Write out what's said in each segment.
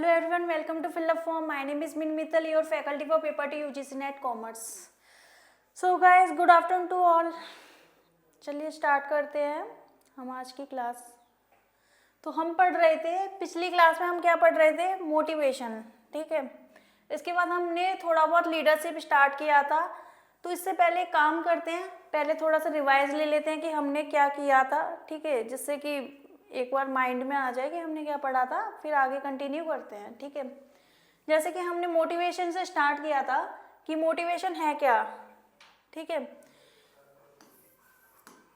Hello everyone, welcome to Fill Up Form. My name is Min Mittal, your faculty for paper 2 UGC NET Commerce. So guys, good afternoon to all. चलिए start करते हैं हम आज की class. तो हम पढ़ रहे थे, पिछली क्लास में हम क्या पढ़ रहे थे? मोटिवेशन, ठीक है। इसके बाद हमने थोड़ा बहुत लीडरशिप स्टार्ट किया था। तो इससे पहले काम करते हैं, पहले थोड़ा सा रिवाइज ले लेते हैं कि हमने क्या किया था, ठीक है, जिससे कि एक बार माइंड में आ जाए कि हमने क्या पढ़ा था, फिर आगे कंटिन्यू करते हैं, ठीक है। जैसे कि हमने मोटिवेशन से स्टार्ट किया था कि मोटिवेशन है क्या, ठीक है।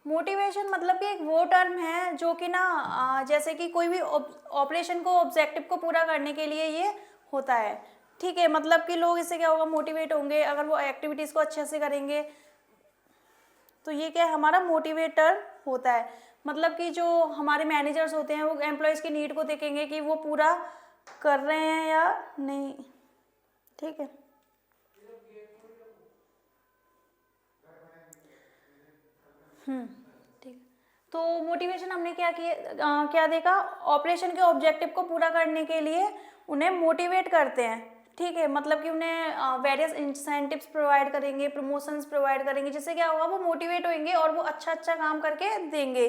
मोटिवेशन मतलब कि एक वो टर्म है जो कि ना जैसे कि कोई भी ऑपरेशन को, ऑब्जेक्टिव को पूरा करने के लिए ये होता है, ठीक है। मतलब कि लोग इससे क्या होगा, मोटिवेट होंगे अगर वो एक्टिविटीज़ को अच्छे से करेंगे। तो ये क्या है, हमारा मोटिवेटर होता है। मतलब कि जो हमारे मैनेजर्स होते हैं वो एम्प्लॉयज़ की नीड को देखेंगे कि वो पूरा कर रहे हैं या नहीं, ठीक है। ठीक। तो मोटिवेशन हमने क्या किया, क्या देखा, ऑपरेशन के ऑब्जेक्टिव को पूरा करने के लिए उन्हें मोटिवेट करते हैं, ठीक है। मतलब कि उन्हें वेरियस इंसेंटिव्स प्रोवाइड करेंगे, प्रमोशंस प्रोवाइड करेंगे, जिससे क्या होगा, वो मोटिवेट होंगे और वो अच्छा अच्छा काम करके देंगे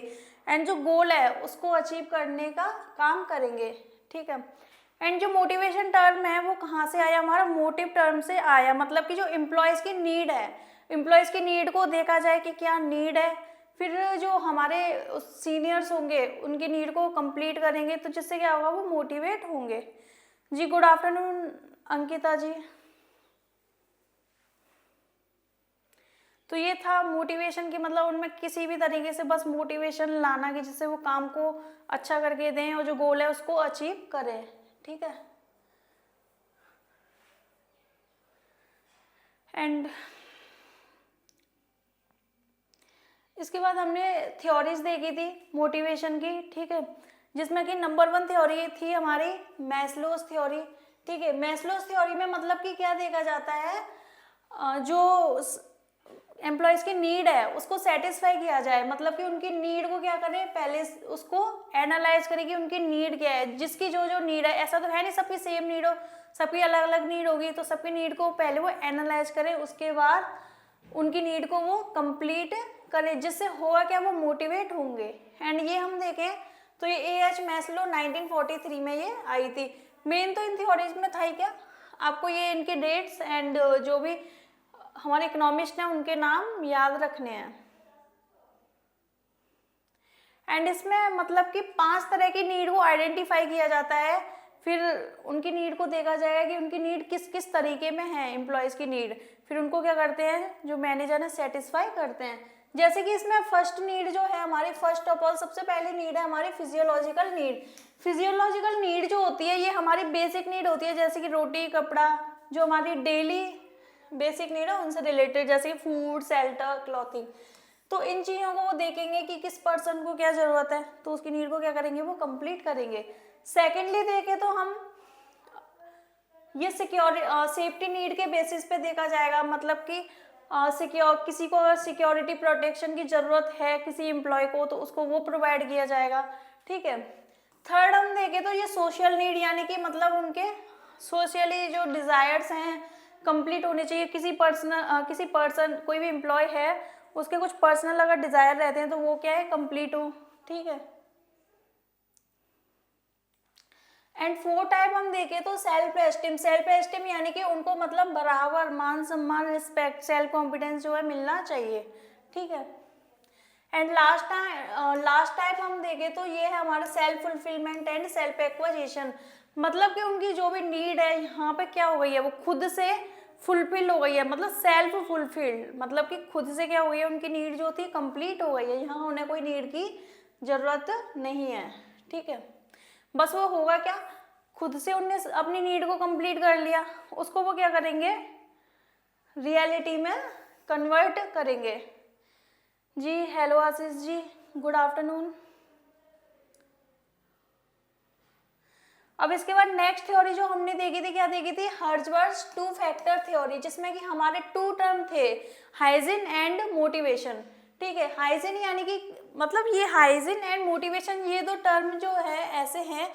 एंड जो गोल है उसको अचीव करने का काम करेंगे, ठीक है। एंड जो मोटिवेशन टर्म है वो कहाँ से आया, हमारा मोटिव टर्म से आया। मतलब कि जो एम्प्लॉयज़ की नीड है, एम्प्लॉयज़ की नीड को देखा जाए कि क्या नीड है, फिर जो हमारे सीनियर्स होंगे उनकी नीड को कंप्लीट करेंगे, तो जिससे क्या होगा, वो मोटिवेट होंगे। जी गुड आफ्टरनून अंकिता जी। तो ये था मोटिवेशन की, मतलब उनमें किसी भी तरीके से बस मोटिवेशन लाना कि जिससे वो काम को अच्छा करके दें और जो गोल है उसको अचीव करें, ठीक है। एंड इसके बाद हमने थ्योरीज देखी थी मोटिवेशन की, ठीक है, जिसमें कि नंबर 1 थ्योरी थी हमारी मैस्लोस थ्योरी, ठीक है। मैस्लोस थ्योरी में मतलब कि क्या देखा जाता है, जो एम्प्लॉयज़ की नीड है उसको सेटिस्फाई किया जाए। मतलब कि उनकी नीड को क्या करें, पहले उसको एनालाइज करें कि उनकी नीड क्या है, जिसकी जो जो नीड है। ऐसा तो है नहीं सबकी सेम नीड हो, सबकी अलग अलग नीड होगी। तो सबकी नीड को पहले वो एनालाइज करें, उसके बाद उनकी नीड को वो कंप्लीट करें, जिससे होगा क्या, वो मोटिवेट होंगे। एंड ये हम देखें तो ये A.H. मैस्लो 1943 में ये आई थी। मेन तो इन थ्योरीज में था ही क्या, आपको ये इनके डेट्स एंड जो भी हमारे इकोनॉमिस्ट हैं उनके नाम याद रखने हैं। एंड इसमें मतलब कि 5 तरह की नीड को आइडेंटिफाई किया जाता है, फिर उनकी नीड को देखा जाएगा कि उनकी नीड किस किस तरीके में है, एम्प्लॉयज़ की नीड, फिर उनको क्या करते हैं, जो मैनेजर है, सेटिस्फाई करते हैं। जैसे कि इसमें फर्स्ट नीड जो है हमारी, फर्स्ट ऑफ ऑल सबसे पहली नीड है हमारी फिजियोलॉजिकल नीड। फिजियोलॉजिकल नीड जो होती है ये हमारी बेसिक नीड होती है, जैसे कि रोटी, कपड़ा, जो हमारी डेली बेसिक नीड है उनसे रिलेटेड, जैसे कि फूड, शेल्टर, क्लॉथिंग। तो इन चीज़ों को वो देखेंगे कि किस पर्सन को क्या ज़रूरत है, तो उसकी नीड को क्या करेंगे, वो कंप्लीट करेंगे। सेकेंडली देखें तो हम ये सेफ्टी नीड के बेसिस पे देखा जाएगा। मतलब कि किसी को अगर सिक्योरिटी प्रोटेक्शन की ज़रूरत है किसी एम्प्लॉय को, तो उसको वो प्रोवाइड किया जाएगा, ठीक है। थर्ड हम देखें तो ये सोशल नीड, यानी कि मतलब उनके सोशली जो डिज़ायर्स हैं कंप्लीट होने चाहिए। किसी पर्सन कोई भी एम्प्लॉय है उसके कुछ पर्सनल अगर डिज़ायर रहते हैं तो वो क्या है, कंप्लीट हो, ठीक है। एंड 4 टाइप हम देखें तो सेल्फ एस्टीम। सेल्फ एस्टीम यानी कि उनको मतलब बराबर मान सम्मान, रिस्पेक्ट, सेल्फ कॉन्फिडेंस जो है मिलना चाहिए, ठीक है। एंड लास्ट टाइप हम देखें तो ये है हमारा self fulfilment and self acquisition. मतलब कि उनकी जो भी नीड है यहाँ पे क्या हो गई है, वो खुद से फुलफिल हो गई है, मतलब सेल्फ फुलफिल्ड, मतलब कि खुद से क्या हो गई है, उनकी नीड जो थी कंप्लीट हो गई है, यहाँ उन्हें कोई नीड की ज़रूरत नहीं है, ठीक है। बस वो होगा क्या, खुद से उनने अपनी नीड को कंप्लीट कर लिया, उसको वो क्या करेंगे, रियलिटी में कन्वर्ट करेंगे। जी hello Ashish ji, good afternoon. अब इसके बाद नेक्स्ट थ्योरी जो हमने देखी थी, क्या देखी थी, हर्ट्जबर्ग्स 2 फैक्टर थ्योरी, जिसमें कि हमारे 2 टर्म थे, हाइजीन एंड मोटिवेशन, ठीक है। हाइजीन यानी कि मतलब ये हाइजीन एंड मोटिवेशन, ये 2 टर्म जो है ऐसे हैं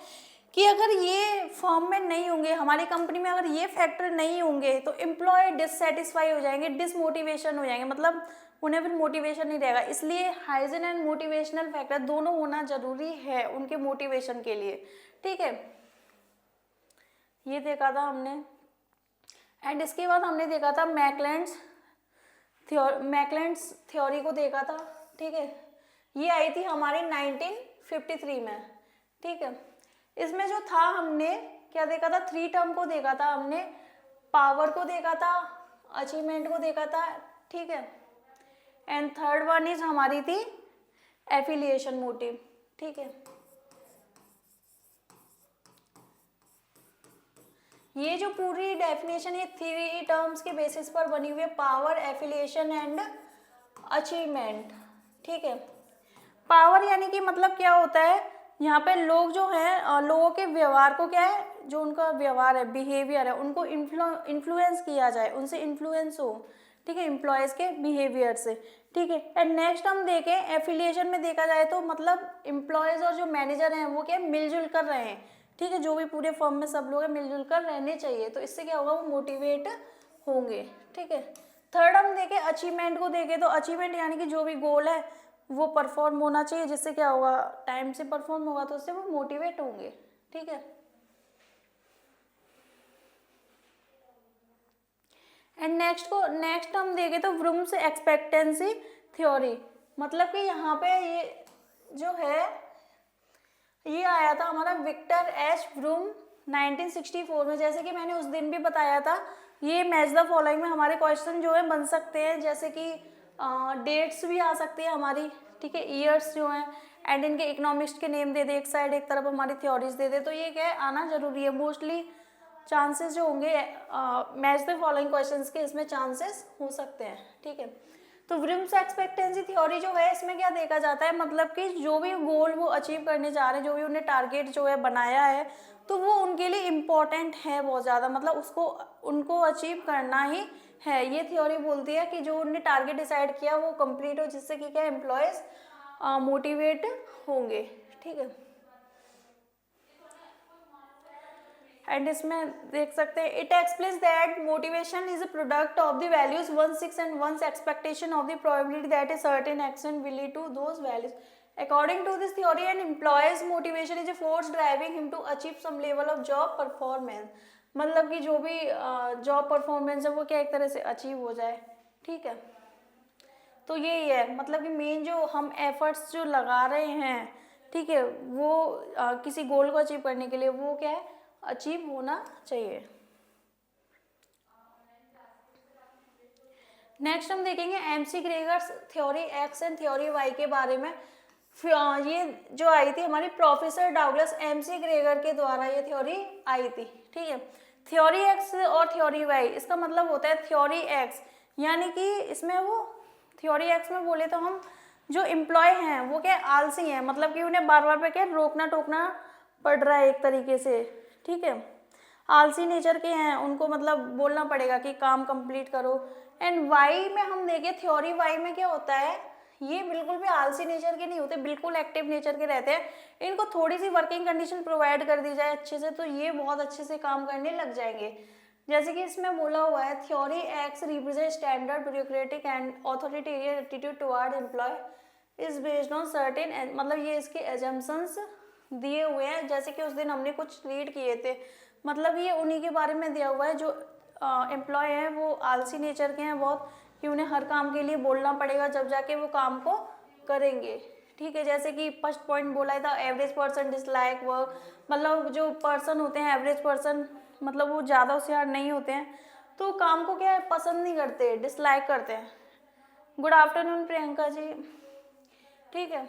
कि अगर ये फर्म में नहीं होंगे, हमारी कंपनी में अगर ये फैक्टर नहीं होंगे तो एम्प्लॉय डिससेटिस्फाई हो जाएंगे, डिसमोटिवेशन हो जाएंगे, मतलब उन्हें फिर मोटिवेशन नहीं रहेगा। इसलिए हाइजीन एंड मोटिवेशनल फैक्टर दोनों होना जरूरी है उनके मोटिवेशन के लिए। ठीक है, ये देखा था हमने। एंड इसके बाद हमने देखा था मैकलेंड्स थ्योरी को देखा था। ठीक है, ये आई थी हमारी 1953 में। ठीक है, इसमें जो था हमने क्या देखा था, 3 टर्म को देखा था हमने, पावर को देखा था, अचीवमेंट को देखा था। ठीक है, एंड थर्ड वन इज हमारी थी एफिलिएशन मोटिव। ठीक है, ये जो पूरी डेफिनेशन ये 3 टर्म्स के बेसिस पर बनी हुई है, पावर, एफिलिएशन एंड अचीवमेंट। ठीक है, पावर यानी कि मतलब क्या होता है, यहाँ पे लोग जो हैं लोगों के व्यवहार को क्या है, जो उनका व्यवहार है, बिहेवियर है, उनको इन्फ्लुएंस किया जाए, उनसे इन्फ्लुएंस हो। ठीक है, एम्प्लॉयज़ के बिहेवियर से। ठीक है, एंड नेक्स्ट हम देखें एफिलिएशन में देखा जाए तो मतलब एम्प्लॉयज़ और जो मैनेजर हैं वो क्या मिलजुल कर रहे हैं। ठीक है, जो भी पूरे फर्म में सब लोग हैं मिलजुल कर रहने चाहिए, तो इससे क्या होगा, वो मोटिवेट होंगे। ठीक है, थर्ड हम देखें अचीवमेंट को देखें तो अचीवमेंट यानी कि जो भी गोल है वो परफॉर्म होना चाहिए, जिससे क्या होगा, टाइम से परफॉर्म होगा तो उससे वो मोटिवेट होंगे। ठीक है, एंड नेक्स्ट हम देखें तो व्रूम्स एक्सपेक्टेंसी थ्योरी, मतलब कि यहाँ पे ये जो है ये आया था हमारा विक्टर एच व्रूम 1964 में। जैसे कि मैंने उस दिन भी बताया था, ये मैच द फॉलोइंग में हमारे क्वेश्चन जो है बन सकते हैं, जैसे कि डेट्स भी आ सकती है हमारी। ठीक है, ईयर्स जो हैं, एंड इनके इकोनॉमिस्ट के नेम दे दे एक साइड, एक तरफ हमारी थ्योरीज दे दे, तो ये क्या है आना जरूरी है। मोस्टली चांसेस जो होंगे मैच द फॉलोइंग क्वेश्चंस के इसमें चांसेस हो सकते हैं। ठीक है, तो व्रूम्स एक्सपेक्टेंसी थ्योरी जो है इसमें क्या देखा जाता है, मतलब कि जो भी गोल वो अचीव करने जा रहे हैं, जो भी उन्हें टारगेट जो है बनाया है, तो वो उनके लिए इम्पोर्टेंट है बहुत ज़्यादा, मतलब उसको उनको अचीव करना ही है। ये थ्योरी बोलती है कि जो उन्हें टारगेट डिसाइड किया वो कंप्लीट हो, जिससे कि क्या एम्प्लॉयज़ मोटिवेट होंगे। ठीक है, एंड इसमें देख सकते हैं it explains that motivation is a product of the values 1 6 and one's expectation of the probability that a certain action will lead to those values. According to this theory an employee's motivation is a force driving him to achieve some level of job performance, मतलब कि जो भी job performance है वो क्या एक तरह से अचीव हो जाए। ठीक है, तो यही है, मतलब कि मेन जो हम एफर्ट्स जो लगा रहे हैं, ठीक है, वो किसी गोल को अचीव करने के लिए वो क्या है अचीव होना चाहिए। नेक्स्ट हम देखेंगे McGregor's theory X and theory Y के बारे में। ये जो आई थी हमारी प्रोफेसर डाउगलस एमसी ग्रेगर के द्वारा ये थ्योरी आई थी। ठीक है, थ्योरी एक्स और थ्योरी वाई, इसका मतलब होता है थ्योरी एक्स यानी कि इसमें वो थ्योरी एक्स में बोले तो हम जो एम्प्लॉय हैं वो क्या आलसी हैं, मतलब कि उन्हें बार बार पे क्या रोकना टोकना पड़ रहा है एक तरीके से। ठीक है, आलसी नेचर के हैं, उनको मतलब बोलना पड़ेगा कि काम कंप्लीट करो। एंड वाई में हम देखें थ्योरी वाई में क्या होता है, ये बिल्कुल भी आलसी नेचर के नहीं होते, बिल्कुल एक्टिव नेचर के रहते हैं। इनको थोड़ी सी वर्किंग कंडीशन प्रोवाइड कर दी जाए अच्छे से तो ये बहुत अच्छे से काम करने लग जाएंगे। जैसे कि इसमें बोला हुआ है theory X represent standard bureaucratic and authoritarian attitude toward employee is based on certain, मतलब ये इसके एजम्पशंस दिए हुए हैं, जैसे कि उस दिन हमने कुछ रीड किए थे, मतलब ये उन्हीं के बारे में दिया हुआ है जो एम्प्लॉय हैं वो आलसी नेचर के हैं बहुत, कि उन्हें हर काम के लिए बोलना पड़ेगा जब जाके वो काम को करेंगे। ठीक है, जैसे कि फर्स्ट पॉइंट बोला था एवरेज पर्सन डिसलाइक वर्क, मतलब जो पर्सन होते हैं एवरेज पर्सन, मतलब वो ज़्यादा होशियार नहीं होते हैं तो काम को क्या है पसंद नहीं करते, डिसलाइक करते हैं। Good afternoon Priyanka ji. ठीक है,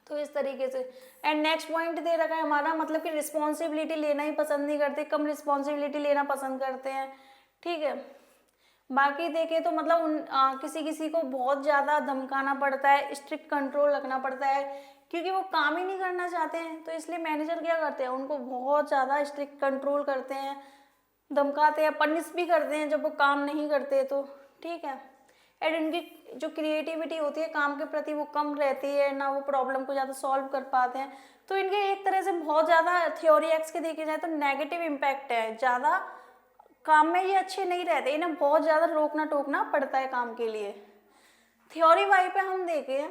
तो इस तरीके से। एंड नेक्स्ट पॉइंट दे रखा है हमारा, मतलब कि रिस्पॉन्सिबिलिटी लेना ही पसंद नहीं करते, कम रिस्पॉन्सिबिलिटी लेना पसंद करते हैं। ठीक है, बाकी देखें तो मतलब किसी किसी को बहुत ज़्यादा धमकाना पड़ता है, स्ट्रिक्ट कंट्रोल रखना पड़ता है, क्योंकि वो काम ही नहीं करना चाहते हैं, तो इसलिए मैनेजर क्या करते हैं उनको बहुत ज़्यादा स्ट्रिक्ट कंट्रोल करते हैं, धमकाते हैं, पनिश भी करते हैं जब वो काम नहीं करते तो। ठीक है, एंड इनकी जो क्रिएटिविटी होती है काम के प्रति वो कम रहती है, ना वो प्रॉब्लम को ज़्यादा सॉल्व कर पाते हैं, तो इनके एक तरह से बहुत ज़्यादा थ्योरी एक्स के देखे जाए तो नेगेटिव इम्पैक्ट है, ज़्यादा काम में ये अच्छे नहीं रहते, इन्हें बहुत ज़्यादा रोकना टोकना पड़ता है काम के लिए। थ्योरी वाई पे हम देखें,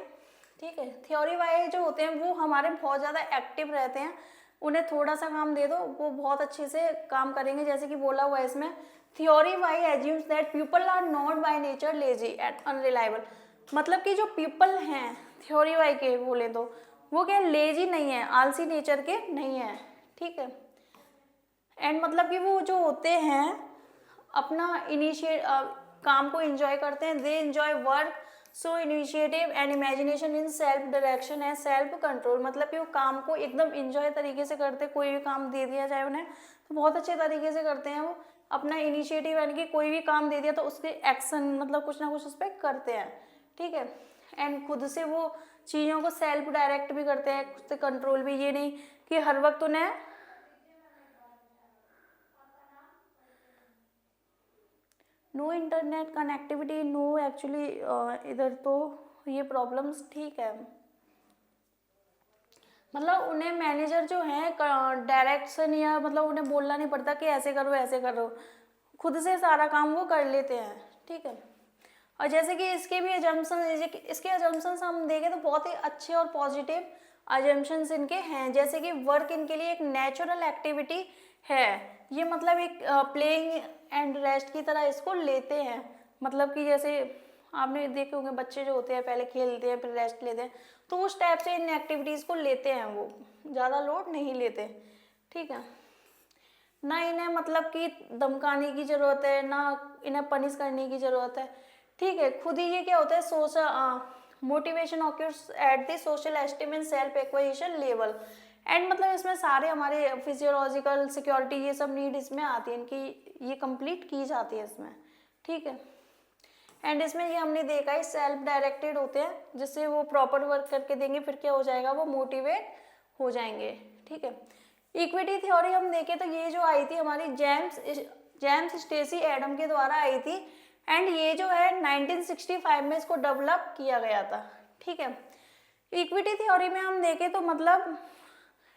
ठीक है, थ्योरी वाई जो होते हैं वो हमारे बहुत ज़्यादा एक्टिव रहते हैं, उन्हें थोड़ा सा काम दे दो वो बहुत अच्छे से काम करेंगे। जैसे कि बोला हुआ है इसमें, theory Y assumes that people are not by nature lazy and unreliable. मतलब कि जो पीपल हैं थ्योरी वाई के बोले तो वो क्या लेजी नहीं है, आलसी नेचर के नहीं है, ठीक है। एंड मतलब कि वो जो होते हैं अपना काम को एंजॉय करते हैं, they enjoy work so initiative and imagination in self direction है सेल्फ कंट्रोल। मतलब कि वो काम को एकदम एंजॉय तरीके से करते हैं, कोई भी काम दे दिया जाए उन्हें तो बहुत अच्छे तरीके से करते हैं वो, अपना इनिशिएटिव यानी कि कोई भी काम दे दिया तो उसके एक्शन मतलब कुछ ना कुछ उस पर करते हैं, ठीक है। एंड खुद से वो चीज़ों को सेल्फ डायरेक्ट भी करते हैं, खुद से कंट्रोल भी, ये नहीं कि हर वक्त उन्हें no internet connectivity no actually इधर तो ये प्रॉब्लम्स ठीक है। मतलब उन्हें मैनेजर जो है डायरेक्शन या मतलब उन्हें बोलना नहीं पड़ता कि ऐसे करो, खुद से सारा काम वो कर लेते हैं, ठीक है। और जैसे कि इसके अजम्पशंस हम देखें तो बहुत ही अच्छे और पॉजिटिव अजम्पशंस इनके हैं। जैसे कि वर्क इनके लिए एक नेचुरल एक्टिविटी है, ये मतलब एक प्लेइंग एंड रेस्ट की तरह इसको लेते हैं। मतलब कि जैसे आपने देखे होंगे बच्चे जो होते हैं पहले खेलते हैं फिर रेस्ट लेते हैं, तो उस टाइप से इन एक्टिविटीज़ को लेते हैं, वो ज़्यादा लोड नहीं लेते, ठीक है। ना इन्हें मतलब कि धमकाने की ज़रूरत है ना इन्हें पनिश करने की ज़रूरत है, ठीक है। खुद ही ये क्या होता है social motivation occurs at the social esteem and self acquisition level. And मतलब इसमें सारे हमारे फिजियोलॉजिकल सिक्योरिटी ये सब नीड इसमें आती है, इनकी ये कंप्लीट की जाती है इसमें, ठीक है। एंड इसमें ये हमने देखा है सेल्फ डायरेक्टेड होते हैं, जिससे वो प्रॉपर वर्क करके देंगे फिर क्या हो जाएगा वो मोटिवेट हो जाएंगे, ठीक है। इक्विटी थ्योरी हम देखें तो ये जो आई थी हमारी जेम्स स्टेसी एडम के द्वारा आई थी, एंड ये जो है 1965 में इसको डेवलप किया गया था, ठीक है। इक्विटी थ्योरी में हम देखें तो मतलब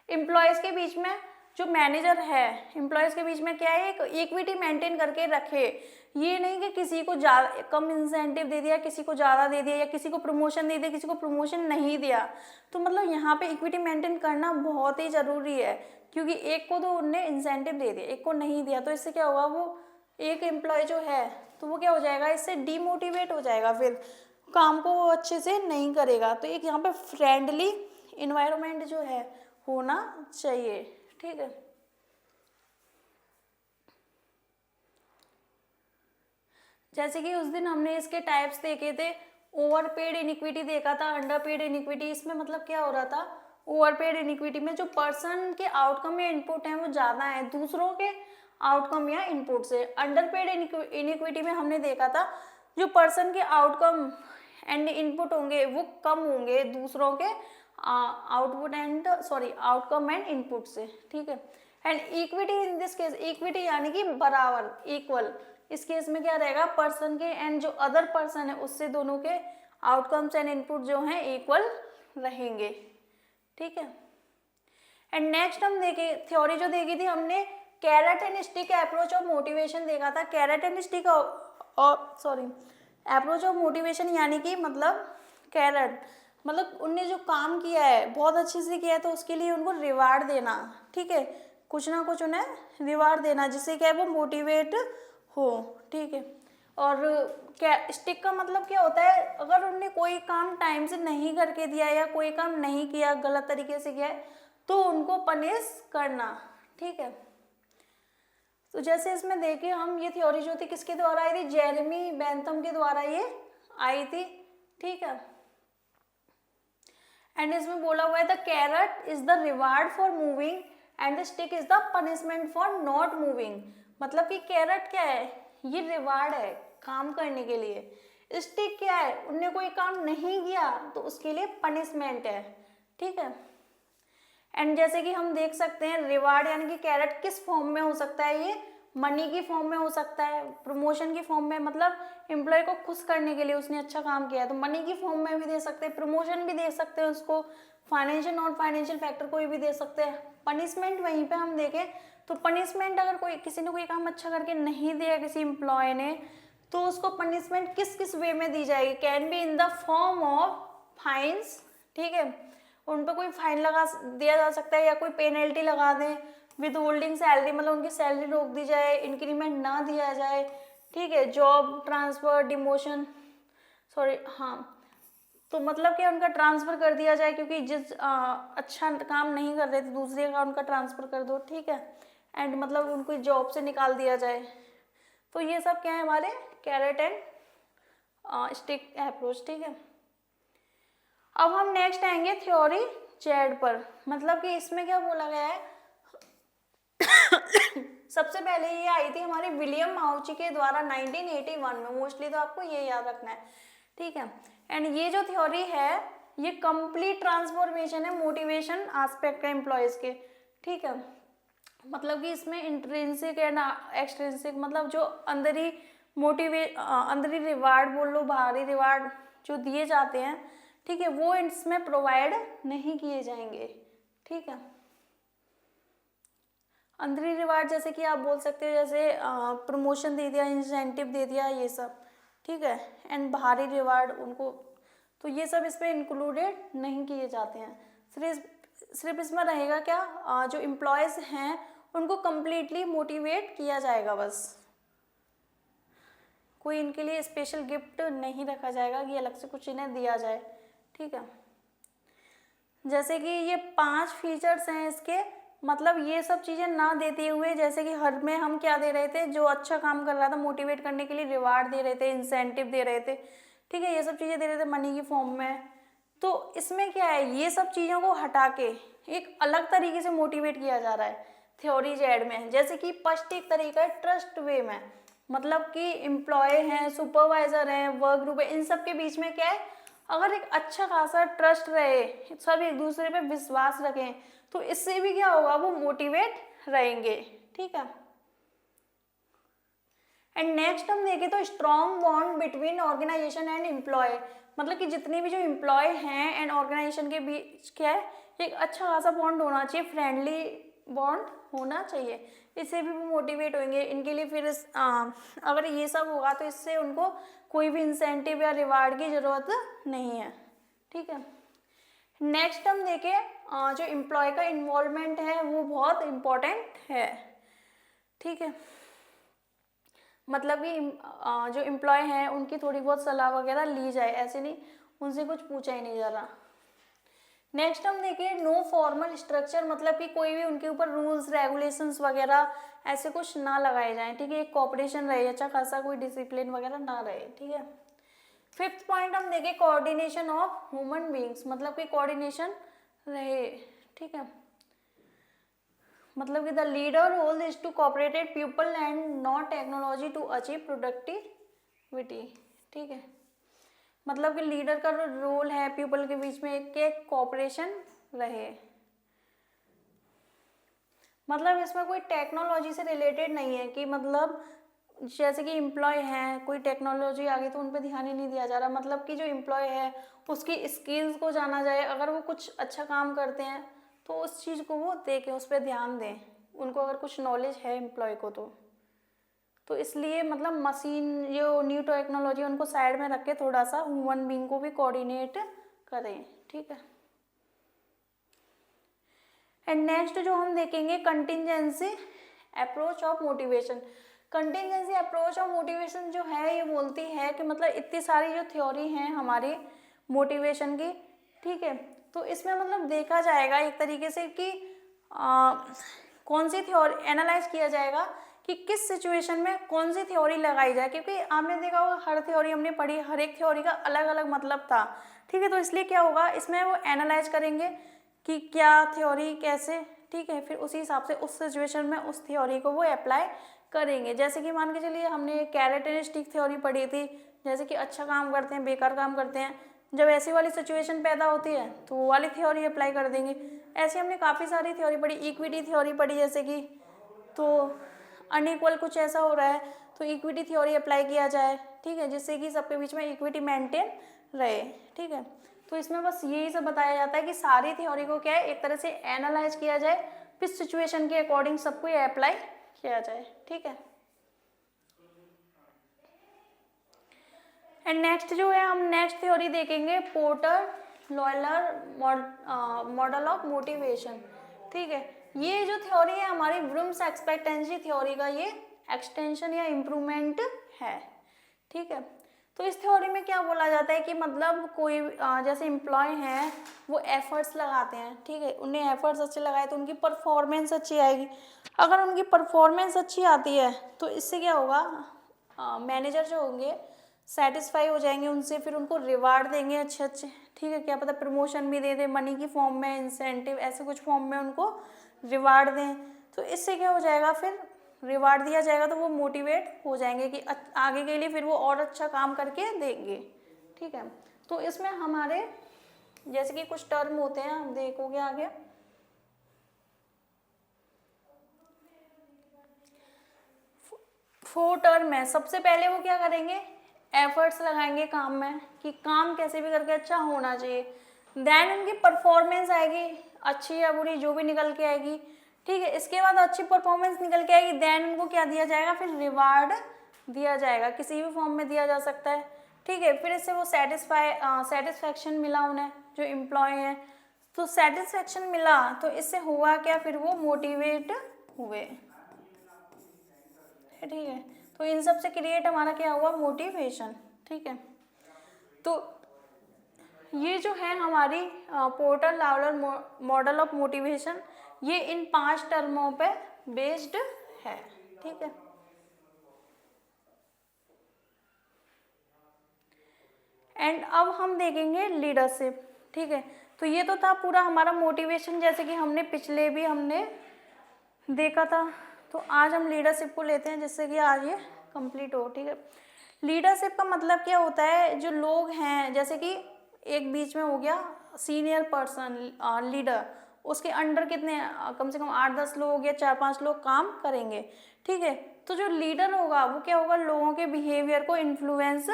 एम्प्लॉयज़ के बीच में जो मैनेजर है एम्प्लॉयज़ के बीच में क्या है एक इक्विटी मेंटेन करके रखे, ये नहीं कि किसी को ज़्यादा कम इंसेंटिव दे दिया, किसी को ज़्यादा दे दिया, या किसी को प्रमोशन दे दिया, किसी को प्रमोशन नहीं दिया। तो मतलब यहाँ पे इक्विटी मेंटेन करना बहुत ही ज़रूरी है, क्योंकि एक को तो उनने इंसेंटिव दे दिया, एक को नहीं दिया, तो इससे क्या होगा वो एक एम्प्लॉय जो है तो वो क्या हो जाएगा इससे डीमोटिवेट हो जाएगा, फिर काम को वो अच्छे से नहीं करेगा। तो एक यहाँ पे फ्रेंडली इन्वायरमेंट जो है होना चाहिए, ठीक है। जैसे कि उस दिन हमने इसके टाइप्स देखे थे, ओवरपेड इनिक्विटी देखा था, अंडरपेड इनिक्विटी। इसमें मतलब क्या हो रहा था, ओवरपेड इनिक्विटी में जो पर्सन के आउटकम या इनपुट हैं वो ज़्यादा है दूसरों के आउटकम या इनपुट से। अंडरपेड इनिक्विटी में हमने देखा था जो पर्सन के आउटकम एंड इनपुट होंगे वो कम होंगे दूसरों के आउटकम एंड इनपुट से, ठीक है। And equity in this case, equity यानी कि बराबर इक्वल, इस केस में क्या रहेगा पर्सन के एंड जो अदर पर्सन है उससे दोनों के आउटकम्स एंड इनपुट जो हैं इक्वल रहेंगे, ठीक है। एंड नेक्स्ट हम देखे थ्योरी जो देखी थी हमने carrot and stick approach of motivation देखा था। Carrot and stick approach of motivation यानी कि मतलब कैरेट मतलब उनने जो काम किया है बहुत अच्छे से किया है तो उसके लिए उनको रिवार्ड देना, ठीक है, कुछ ना कुछ उन्हें रिवार्ड देना जिससे क्या है वो मोटिवेट हो, ठीक है। और क्या स्टिक का मतलब क्या होता है, अगर उनने कोई काम टाइम से नहीं करके दिया या कोई काम नहीं किया गलत तरीके से किया है तो उनको पनिश करना, ठीक है। तो जैसे इसमें देखिए हम ये थ्योरी जो थी किसके द्वारा आई थी, जेरेमी बेंथम के द्वारा ये आई थी, ठीक है। एंड इसमें बोला हुआ है the carat is the reward for moving and the stick is the punishment for not moving. मतलब कि कैरेट क्या है, ये रिवार्ड है काम करने के लिए, स्टिक क्या है, उनने कोई काम नहीं किया तो उसके लिए पनिशमेंट है, ठीक है। एंड जैसे कि हम देख सकते हैं रिवार्ड यानी कि कैरेट किस फॉर्म में हो सकता है, ये मनी की फॉर्म में हो सकता है, प्रमोशन की फॉर्म में, मतलब एम्प्लॉय को खुश करने के लिए उसने अच्छा काम किया है तो मनी की फॉर्म में भी दे सकते हैं, प्रमोशन भी दे सकते हैं उसको, फाइनेंशियल नॉन फाइनेंशियल फैक्टर कोई भी दे सकते हैं। पनिशमेंट वहीं पे हम देखें तो पनिशमेंट अगर कोई किसी ने कोई काम अच्छा करके नहीं दिया किसी एम्प्लॉय ने, तो उसको पनिशमेंट किस किस वे में दी जाएगी, can be in the form of fines, ठीक है, उन पर कोई फाइन लगा दिया जा सकता है या कोई पेनल्टी लगा दें, विद होल्डिंग सैलरी मतलब उनकी सैलरी रोक दी जाए, इंक्रीमेंट ना दिया जाए, ठीक है, जॉब ट्रांसफर, डिमोशन, सॉरी हाँ, तो मतलब कि उनका ट्रांसफ़र कर दिया जाए क्योंकि जिस अच्छा काम नहीं कर रहे थे दूसरे का उनका ट्रांसफ़र कर दो, ठीक है, एंड मतलब उनको जॉब से निकाल दिया जाए। तो ये सब क्या है हमारे कैरेट एंड स्टिक अप्रोच, ठीक है। अब हम नेक्स्ट आएंगे थ्योरी जेड पर, मतलब कि इसमें क्या बोला गया है सबसे पहले ये आई थी हमारे विलियम माउची के द्वारा 1981 में, मोस्टली तो आपको ये याद रखना है, ठीक है। एंड ये जो थ्योरी है ये कंप्लीट ट्रांसफॉर्मेशन है मोटिवेशन एस्पेक्ट का एम्प्लॉयज के, ठीक है, मतलब कि इसमें इंट्रिंसिक एंड एक्सट्रिंसिक मतलब जो अंदरी अंदरी रिवार्ड बोल लो, बाहरी रिवार्ड जो दिए जाते हैं, ठीक है, वो इसमें प्रोवाइड नहीं किए जाएंगे, ठीक है। अंदरी रिवार्ड जैसे कि आप बोल सकते हो जैसे प्रमोशन दे दिया, इंसेंटिव दे दिया, ये सब, ठीक है, एंड बाहरी रिवार्ड उनको, तो ये सब इसमें इंक्लूडेड नहीं किए जाते हैं। सिर्फ इसमें रहेगा क्या, जो एम्प्लॉयज़ हैं उनको कम्प्लीटली मोटिवेट किया जाएगा बस, कोई इनके लिए स्पेशल गिफ्ट नहीं रखा जाएगा कि अलग से कुछ इन्हें दिया जाए, ठीक है। जैसे कि ये 5 फीचर्स हैं इसके, मतलब ये सब चीज़ें ना देते हुए, जैसे कि हर में हम क्या दे रहे थे, जो अच्छा काम कर रहा था मोटिवेट करने के लिए रिवार्ड दे रहे थे, इंसेंटिव दे रहे थे, ठीक है, ये सब चीज़ें दे रहे थे मनी की फॉर्म में। तो इसमें क्या है, ये सब चीज़ों को हटा के एक अलग तरीके से मोटिवेट किया जा रहा है थ्योरी जेड में। जैसे कि फर्स्ट एक तरीका है ट्रस्ट वे में, मतलब कि एम्प्लॉय हैं, सुपरवाइजर हैं, वर्क ग्रुप है, इन सब के बीच में क्या है, अगर एक अच्छा खासा ट्रस्ट रहे, सब एक दूसरे पे विश्वास रखें, तो इससे भी क्या होगा, वो मोटिवेट रहेंगे, ठीक है। एंड नेक्स्ट हम देखें तो strong bond between organisation and employee, मतलब कि जितने भी जो एम्प्लॉय हैं एंड ऑर्गेनाइजेशन के बीच क्या है, एक अच्छा खासा बॉन्ड होना चाहिए, फ्रेंडली बॉन्ड होना चाहिए, इससे भी वो मोटिवेट होंगे इनके लिए। फिर अगर ये सब होगा तो इससे उनको कोई भी इंसेंटिव या रिवार्ड की ज़रूरत नहीं है, ठीक है। नेक्स्ट हम देखें जो एम्प्लॉय का इन्वॉल्वमेंट है वो बहुत इम्पोर्टेंट है, ठीक है, मतलब कि जो एम्प्लॉय हैं उनकी थोड़ी बहुत सलाह वगैरह ली जाए, ऐसे नहीं उनसे कुछ पूछा ही नहीं जा रहा। नेक्स्ट हम देखें नो फॉर्मल स्ट्रक्चर, मतलब कि कोई भी उनके ऊपर रूल्स रेगुलेशंस वगैरह ऐसे कुछ ना लगाए जाएं, ठीक है, एक कोऑपरेशन रहे, अच्छा खासा कोई डिसिप्लिन वगैरह ना रहे, ठीक है। फिफ्थ पॉइंट हम देखें कोऑर्डिनेशन ऑफ ह्यूमन बींग्स, मतलब कि कोऑर्डिनेशन रहे, ठीक है, मतलब कि the leader role is to cooperated people and not technology to achieve productivity, ठीक है, मतलब कि लीडर का रोल है पीपल के बीच में एक कोऑपरेशन रहे, मतलब इसमें कोई टेक्नोलॉजी से रिलेटेड नहीं है कि मतलब जैसे कि एम्प्लॉय हैं कोई टेक्नोलॉजी आ गई तो उन पर ध्यान ही नहीं दिया जा रहा, मतलब कि जो एम्प्लॉय है उसकी स्किल्स को जाना जाए, अगर वो कुछ अच्छा काम करते हैं तो उस चीज़ को वो देखें, उस पर ध्यान दें, उनको अगर कुछ नॉलेज है एम्प्लॉय को तो इसलिए मतलब मशीन जो न्यू टेक्नोलॉजी उनको साइड में रख के थोड़ा सा ह्यूमन बीइंग को भी कोऑर्डिनेट करें, ठीक है। एंड नेक्स्ट जो हम देखेंगे contingency approach of motivation. Contingency approach of motivation जो है ये बोलती है कि मतलब इतनी सारी जो थ्योरी हैं हमारी मोटिवेशन की, ठीक है, तो इसमें मतलब देखा जाएगा एक तरीके से कि कौन सी थ्योरी एनालाइज किया जाएगा कि किस सिचुएशन में कौन सी थ्योरी लगाई जाए, क्योंकि आपने देखा होगा हर थ्योरी हमने पढ़ी, हर एक थ्योरी का अलग अलग मतलब था, ठीक है, तो इसलिए क्या होगा इसमें वो एनालाइज करेंगे कि क्या थ्योरी कैसे, ठीक है, फिर उसी हिसाब से उस सिचुएशन में उस थ्योरी को वो अप्लाई करेंगे। जैसे कि मान के चलिए हमने कैरेट एंड स्टिक थ्योरी पढ़ी थी, जैसे कि अच्छा काम करते हैं बेकार काम करते हैं, जब ऐसी वाली सिचुएशन पैदा होती है तो वो वाली थ्योरी अप्लाई कर देंगे। ऐसे हमने काफ़ी सारी थ्योरी पढ़ी, इक्विटी थ्योरी पढ़ी जैसे कि, तो अनइक्वल कुछ ऐसा हो रहा है तो इक्विटी थ्योरी अप्लाई किया जाए, ठीक है, जिससे कि सबके बीच में इक्विटी मेंटेन रहे, ठीक है। तो इसमें बस यही सब बताया जाता है कि सारी थ्योरी को क्या है एक तरह से एनालाइज किया जाए, फिर सिचुएशन के अकॉर्डिंग सबको ये अप्लाई किया जाए, ठीक है। एंड नेक्स्ट जो है हम नेक्स्ट थ्योरी देखेंगे पोर्टर लॉयलर मॉडल ऑफ मोटिवेशन, ठीक है। ये जो थ्योरी है हमारी ब्रूम्स एक्सपेक्टेंसी थ्योरी का ये एक्सटेंशन या इम्प्रूवमेंट है, ठीक है। तो इस थ्योरी में क्या बोला जाता है कि मतलब कोई जैसे एम्प्लॉय हैं वो एफर्ट्स लगाते हैं, ठीक है, उन्हें एफर्ट्स अच्छे लगाए तो उनकी परफॉर्मेंस अच्छी आएगी। अगर उनकी परफॉर्मेंस अच्छी आती है तो इससे क्या होगा, मैनेजर जो होंगे सेटिस्फाई हो जाएंगे उनसे, फिर उनको रिवार्ड देंगे अच्छे अच्छे, ठीक है, क्या पता प्रमोशन भी दे दे मनी की फॉर्म में, इंसेंटिव ऐसे कुछ फॉर्म में उनको रिवार्ड दें। तो इससे क्या हो जाएगा, फिर रिवार्ड दिया जाएगा तो वो मोटिवेट हो जाएंगे कि आगे के लिए फिर वो और अच्छा काम करके देंगे, ठीक है। तो इसमें हमारे जैसे कि कुछ टर्म होते हैं, आप देखोगे आगे, फोर टर्म है। सबसे पहले वो क्या करेंगे, एफर्ट्स लगाएंगे काम में कि काम कैसे भी करके अच्छा होना चाहिए। देन उनकी परफॉर्मेंस आएगी अच्छी या बुरी जो भी निकल के आएगी, ठीक है। इसके बाद अच्छी परफॉर्मेंस निकल के आएगी, देन उनको क्या दिया जाएगा, फिर रिवार्ड दिया जाएगा, किसी भी फॉर्म में दिया जा सकता है, ठीक है। फिर इससे वो सेटिस्फैक्शन मिला उन्हें जो एम्प्लॉय हैं, तो सेटिस्फैक्शन मिला तो इससे हुआ क्या, फिर वो मोटिवेट हुए, ठीक है। तो इन सब से क्रिएट हमारा क्या हुआ, मोटिवेशन, ठीक है। तो ये जो है हमारी पोर्टर लाउलर मॉडल ऑफ मोटिवेशन, ये इन 5 टर्मों पे बेस्ड है, ठीक है। एंड अब हम देखेंगे लीडरशिप, ठीक है। तो ये तो था पूरा हमारा मोटिवेशन, जैसे कि हमने पिछले भी हमने देखा था। तो आज हम लीडरशिप को लेते हैं जिससे कि आज ये कंप्लीट हो, ठीक है। लीडरशिप का मतलब क्या होता है, जो लोग हैं जैसे कि एक बीच में हो गया सीनियर पर्सन लीडर, उसके अंडर कितने कम से कम 8-10 लोग या 4-5 लोग काम करेंगे, ठीक है। तो जो लीडर होगा वो क्या होगा, लोगों के बिहेवियर को इन्फ्लुएंस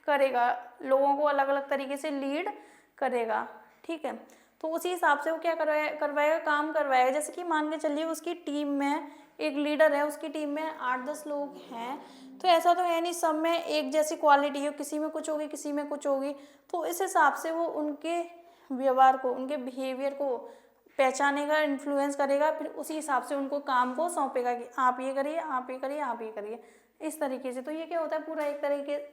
करेगा, लोगों को अलग अलग तरीके से लीड करेगा, ठीक है। तो उसी हिसाब से वो क्या करवाएगा, काम करवाएगा। जैसे कि मान के चलिए उसकी टीम में एक लीडर है, उसकी टीम में 8-10 लोग हैं, तो ऐसा तो है नहीं सब में एक जैसी क्वालिटी हो, किसी में कुछ होगी किसी में कुछ होगी। तो इस हिसाब से वो उनके व्यवहार को, उनके बिहेवियर को पहचानेगा, इन्फ्लुएंस करेगा, फिर उसी हिसाब से उनको काम को सौंपेगा कि आप ये करिए, आप ये करिए, आप ये करिए, इस तरीके से। तो ये क्या होता है, पूरा एक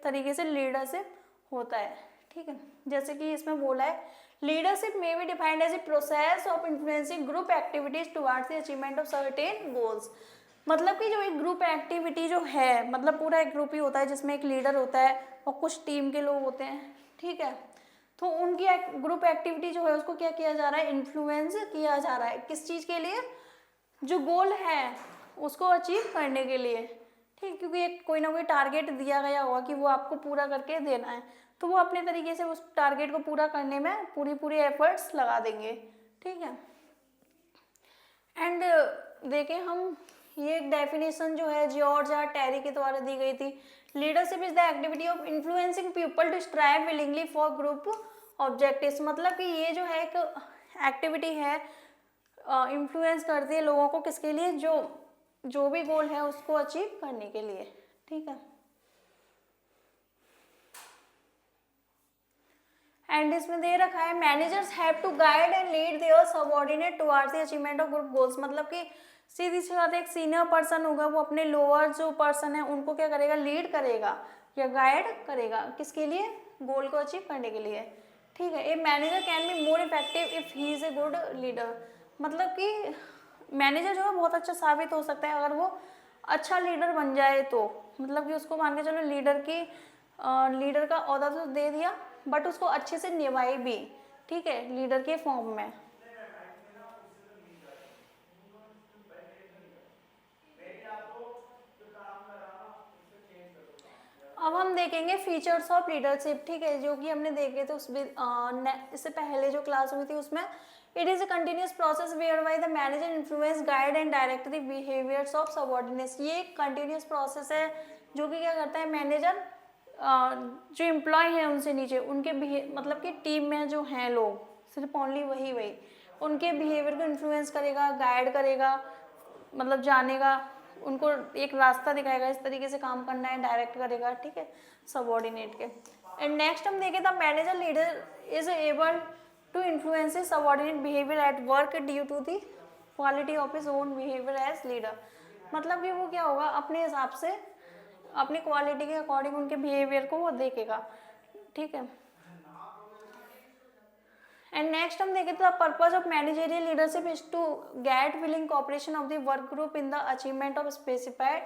तरीके से लीडरशिप होता है, ठीक है। जैसे कि इसमें बोला है leadership may be defined as a process of influencing group activities towards the achievement of certain goals. मतलब कि जो एक ग्रुप एक्टिविटी जो है, मतलब पूरा एक ग्रुप ही होता है जिसमें एक लीडर होता है और कुछ टीम के लोग होते हैं, ठीक है। तो उनकी ग्रुप एक्टिविटी जो है उसको क्या किया जा रहा है, इन्फ्लुएंस किया जा रहा है, किस चीज़ के लिए, जो गोल है उसको अचीव करने के लिए, ठीक। क्योंकि एक कोई ना कोई टारगेट दिया गया होगा कि वो आपको पूरा करके देना है, तो वो अपने तरीके से उस टारगेट को पूरा करने में पूरी एफर्ट्स लगा देंगे, ठीक है। एंड देखें हम, ये एक डेफिनेशन जो है जॉर्ज आर टेरी के द्वारा दी गई थी, leadership is the activity of influencing people to strive willingly for group objectives. मतलब कि ये जो है एक एक्टिविटी है, इन्फ्लुएंस करती है लोगों को किसके लिए, जो भी गोल है उसको अचीव करने के लिए, ठीक है। एंड इसमें दे रखा है managers have to guide and lead their subordinate towards the achievement of group goals. मतलब कि सीधी सी बात है, एक सीनियर पर्सन होगा वो अपने लोअर जो पर्सन है उनको क्या करेगा, लीड करेगा या गाइड करेगा, किसके लिए, गोल को अचीव करने के लिए, ठीक है। A manager can be more effective if he is a good leader. मतलब कि मैनेजर जो है बहुत अच्छा साबित हो सकता है अगर वो अच्छा लीडर बन जाए तो। मतलब कि उसको मान के चलो लीडर का ओहदा तो दे दिया बट उसको अच्छे से निभाए भी, ठीक है, लीडर के फॉर्म में। अब हम देखेंगे फीचर्स ऑफ लीडरशिप, ठीक है, जो कि हमने देखे थे इससे पहले जो क्लास हुई थी उसमें it is a continuous process whereby the manager influence guide and direct the behaviours of subordinates. ये एक कंटिन्यूस प्रोसेस है जो कि क्या करता है, मैनेजर जो एम्प्लॉय है उनसे नीचे उनके मतलब कि टीम में जो हैं लोग, सिर्फ ओनली वही उनके बिहेवियर को इन्फ्लुएंस करेगा, गाइड करेगा, मतलब जानेगा, उनको एक रास्ता दिखाएगा, इस तरीके से काम करना है, डायरेक्ट करेगा, ठीक है, सबऑर्डिनेट के। एंड नेक्स्ट हम देखें, the manager leader is able to influence his subordinate behaviour at work due to the quality of his own behaviour as leader. मतलब कि वो क्या होगा, अपने हिसाब से अपनी क्वालिटी के अकॉर्डिंग उनके बिहेवियर को वो देखेगा, ठीक है। एंड नेक्स्ट हम देखें तो the purpose of managerial leadership is to get willing cooperation of the work group in the achievement of specified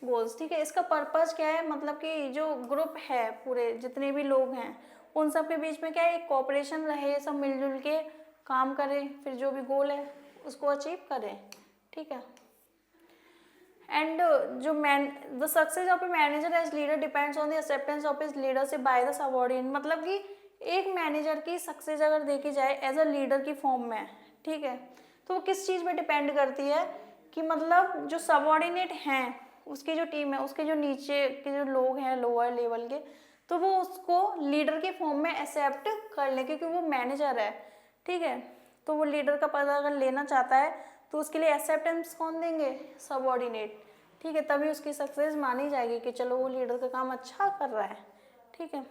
goals, ठीक है। इसका पर्पज क्या है, मतलब कि जो ग्रुप है, पूरे जितने भी लोग हैं, उन सब के बीच में क्या है, एक कोऑपरेशन रहे, सब मिलजुल के काम करें, फिर जो भी गोल है उसको अचीव करें, ठीक है। एंड जो the success of a manager as leader depends on the acceptance of his leadership by the subordinate. मतलब कि एक मैनेजर की सक्सेस अगर देखी जाए एज अ लीडर की फॉर्म में, ठीक है, तो वो किस चीज़ पे डिपेंड करती है कि मतलब जो सबऑर्डिनेट हैं, उसकी जो टीम है, उसके जो नीचे के जो लोग हैं लोअर लेवल के, तो वो उसको लीडर के फॉर्म में एक्सेप्ट कर लें, क्योंकि वो मैनेजर है, ठीक है। तो वो लीडर का पद अगर लेना चाहता है तो उसके लिए एक्सेप्टेंस कौन देंगे, सबऑर्डिनेट, ठीक है। तभी उसकी सक्सेस मानी जाएगी कि चलो वो लीडर का काम अच्छा कर रहा है, ठीक है।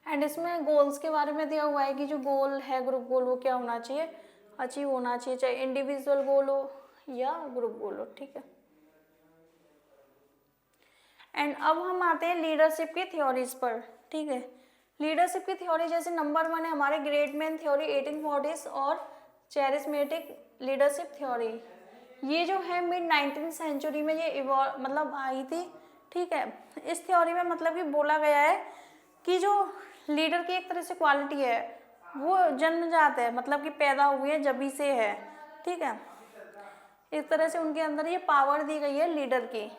एंड इसमें गोल्स के बारे में दिया हुआ है कि जो गोल है ग्रुप गोल, वो क्या होना चाहिए, अचीव होना चाहिए, चाहे इंडिविजुअल गोल हो या ग्रुप गोल हो, ठीक है। एंड अब हम आते हैं लीडरशिप की थ्योरीज पर, ठीक है। लीडरशिप की थ्योरी जैसे नंबर 1 है हमारे ग्रेट मैन थ्योरी 1840 और चैरिस्मेटिक लीडरशिप थ्योरी। ये जो है मिड 19th सेंचुरी में ये इवॉल्व मतलब आई थी, ठीक है। इस थ्योरी में मतलब कि बोला गया है कि जो लीडर की एक तरह से क्वालिटी है वो जन्मजात है, मतलब कि पैदा हुई है, जभी से है, ठीक है। इस तरह से उनके अंदर ये पावर दी गई है लीडर की,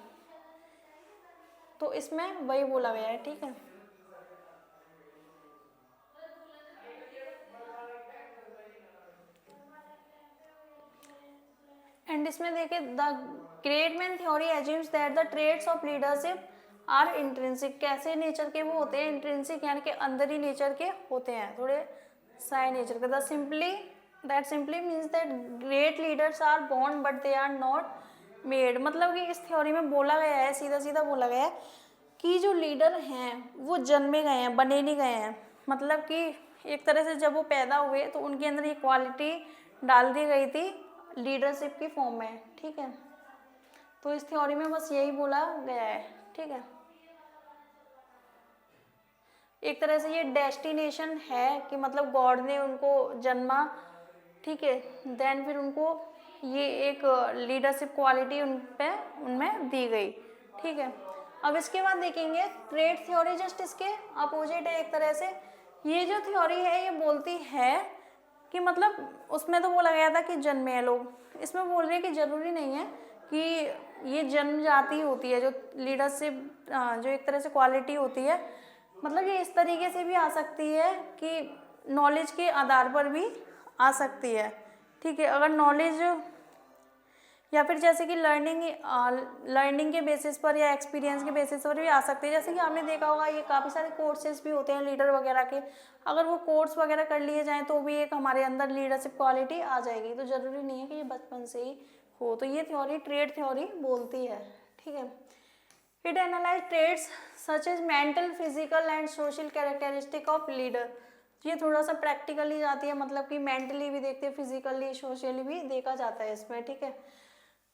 तो इसमें वही बोला गया है, ठीक है। एंड इसमें देखिए the great man theory assumes that the traits of leadership are intrinsic. कैसे नेचर के वो होते हैं, इंट्रिंसिक यानी कि अंदर ही नेचर के होते हैं, थोड़े साई नेचर के। That simply means that great leaders are born but they are not made. मतलब कि इस थ्योरी में बोला गया है, सीधा सीधा बोला गया है कि जो लीडर हैं वो जन्मे गए हैं, बने नहीं गए हैं। मतलब कि एक तरह से जब वो पैदा हुए तो उनके अंदर ये क्वालिटी डाल दी गई थी लीडरशिप की फॉर्म में, ठीक है। तो इस थ्योरी में बस यही बोला गया है, ठीक है। एक तरह से ये डेस्टिनेशन है कि मतलब गॉड ने उनको जन्मा, ठीक है, देन फिर उनको ये एक लीडरशिप क्वालिटी उनमें दी गई, ठीक है। अब इसके बाद देखेंगे ट्रेड थ्योरी, जस्ट इसके अपोजिट है एक तरह से। ये जो थ्योरी है ये बोलती है कि मतलब उसमें तो बोला गया था कि जन्मे हैं लोग, इसमें बोल रहे हैं कि जरूरी नहीं है कि ये जन्म जाती होती है जो लीडरशिप, जो एक तरह से क्वालिटी होती है, मतलब ये इस तरीके से भी आ सकती है कि नॉलेज के आधार पर भी आ सकती है, ठीक है। अगर नॉलेज या फिर जैसे कि लर्निंग के बेसिस पर या एक्सपीरियंस के बेसिस पर भी आ सकती है। जैसे कि आपने देखा होगा ये काफ़ी सारे कोर्सेज भी होते हैं लीडर वगैरह के, अगर वो कोर्स वगैरह कर लिए जाएँ तो भी एक हमारे अंदर लीडरशिप क्वालिटी आ जाएगी। तो ज़रूरी नहीं है कि ये बचपन से ही हो। तो ये थ्योरी ट्रेड थ्योरी बोलती है, ठीक है। It analyse traits such as mental, physical and social characteristic of leader. ये थोड़ा सा प्रैक्टिकली जाती है, मतलब कि मेंटली भी देखते हैं, फिजिकली सोशली भी देखा जाता है इसमें, ठीक है।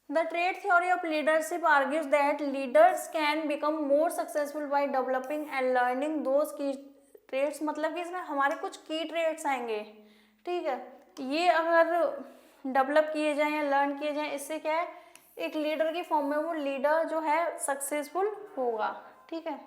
The trait theory of leadership argues that leaders can become more successful by developing and learning those key traits। मतलब कि इसमें हमारे कुछ की traits आएंगे, ठीक है। ये अगर डेवलप किए जाएं या लर्न किए जाएं, इससे क्या है, एक लीडर की फॉर्म में वो लीडर जो है सक्सेसफुल होगा, ठीक है।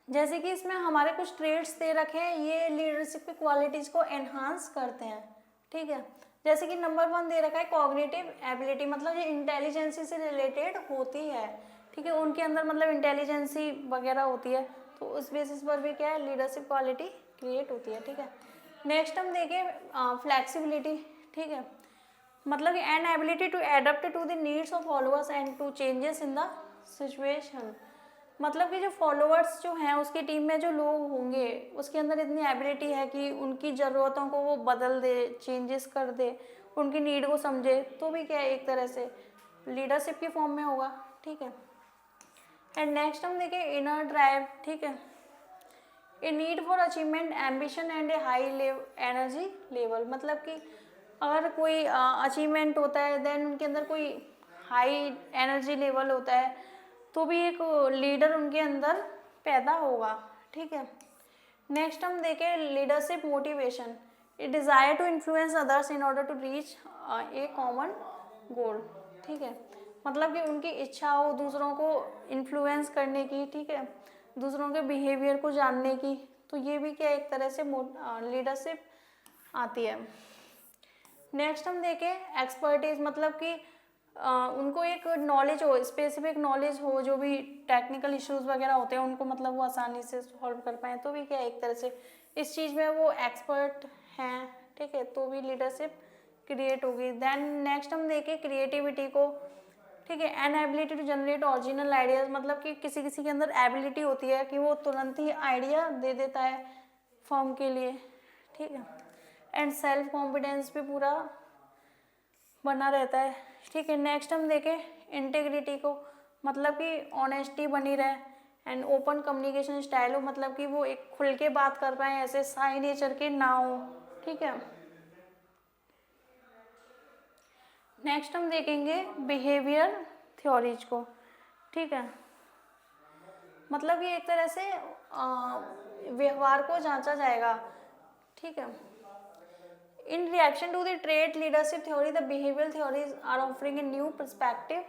जैसे कि इसमें हमारे कुछ ट्रेड्स दे रखे हैं, ये लीडरशिप की क्वालिटीज़ को एनहांस करते हैं, ठीक है। जैसे कि नंबर 1 दे रखा है कॉग्निटिव एबिलिटी, मतलब ये इंटेलिजेंसी से रिलेटेड होती है, ठीक है, उनके अंदर मतलब इंटेलिजेंसी वगैरह होती है, तो उस बेसिस पर भी क्या है लीडरशिप क्वालिटी क्रिएट होती है, ठीक है। नेक्स्ट हम देखें फ्लैक्सिबिलिटी, ठीक है, मतलब an ability to adapt to the needs of followers and to changes in the situation, मतलब कि जो फॉलोअर्स जो हैं उसकी टीम में जो लोग होंगे उसके अंदर इतनी एबिलिटी है कि उनकी ज़रूरतों को वो बदल दे, चेंजेस कर दे, उनकी नीड को समझे, तो भी क्या है एक तरह से लीडरशिप की फॉर्म में होगा, ठीक है। एंड नेक्स्ट हम देखें इनर ड्राइव, ठीक है, a need for achievement ambition and A high energy level, मतलब कि अगर कोई अचीवमेंट होता है देन उनके अंदर कोई हाई एनर्जी लेवल होता है, तो भी एक लीडर उनके अंदर पैदा होगा, ठीक है। नेक्स्ट हम देखें leadership motivation, a desire to influence others in order to reach a common goal, ठीक है, मतलब कि उनकी इच्छा हो दूसरों को इन्फ्लुएंस करने की, ठीक है, दूसरों के बिहेवियर को जानने की, तो ये भी क्या एक तरह से लीडरशिप आती है। नेक्स्ट हम देखें एक्सपर्टीज, मतलब कि उनको एक नॉलेज हो, स्पेसिफिक नॉलेज हो, जो भी टेक्निकल इश्यूज वगैरह होते हैं उनको मतलब वो आसानी से सॉल्व कर पाएँ, तो भी क्या एक तरह से इस चीज़ में वो एक्सपर्ट हैं, ठीक है, तो भी लीडरशिप क्रिएट होगी। देन नेक्स्ट हम देखें क्रिएटिविटी को, ठीक है, an ability to generate original ideas, मतलब कि किसी किसी के अंदर एबिलिटी होती है कि वो तुरंत ही आइडिया दे देता है फॉर्म के लिए, ठीक है, एंड सेल्फ कॉन्फिडेंस भी पूरा बना रहता है, ठीक है। नेक्स्ट हम देखें इंटेग्रिटी को, मतलब कि ऑनेस्टी बनी रहे, एंड ओपन कम्युनिकेशन स्टाइल हो, मतलब कि वो एक खुल के बात कर पाएँ, ऐसे साई नेचर के ना हो, ठीक है। नेक्स्ट हम देखेंगे बिहेवियर थ्योरीज को, ठीक है, मतलब ये एक तरह से व्यवहार को जांचा जाएगा, ठीक है। In reaction to the trait leadership theory the behaviour theories are offering a new perspective,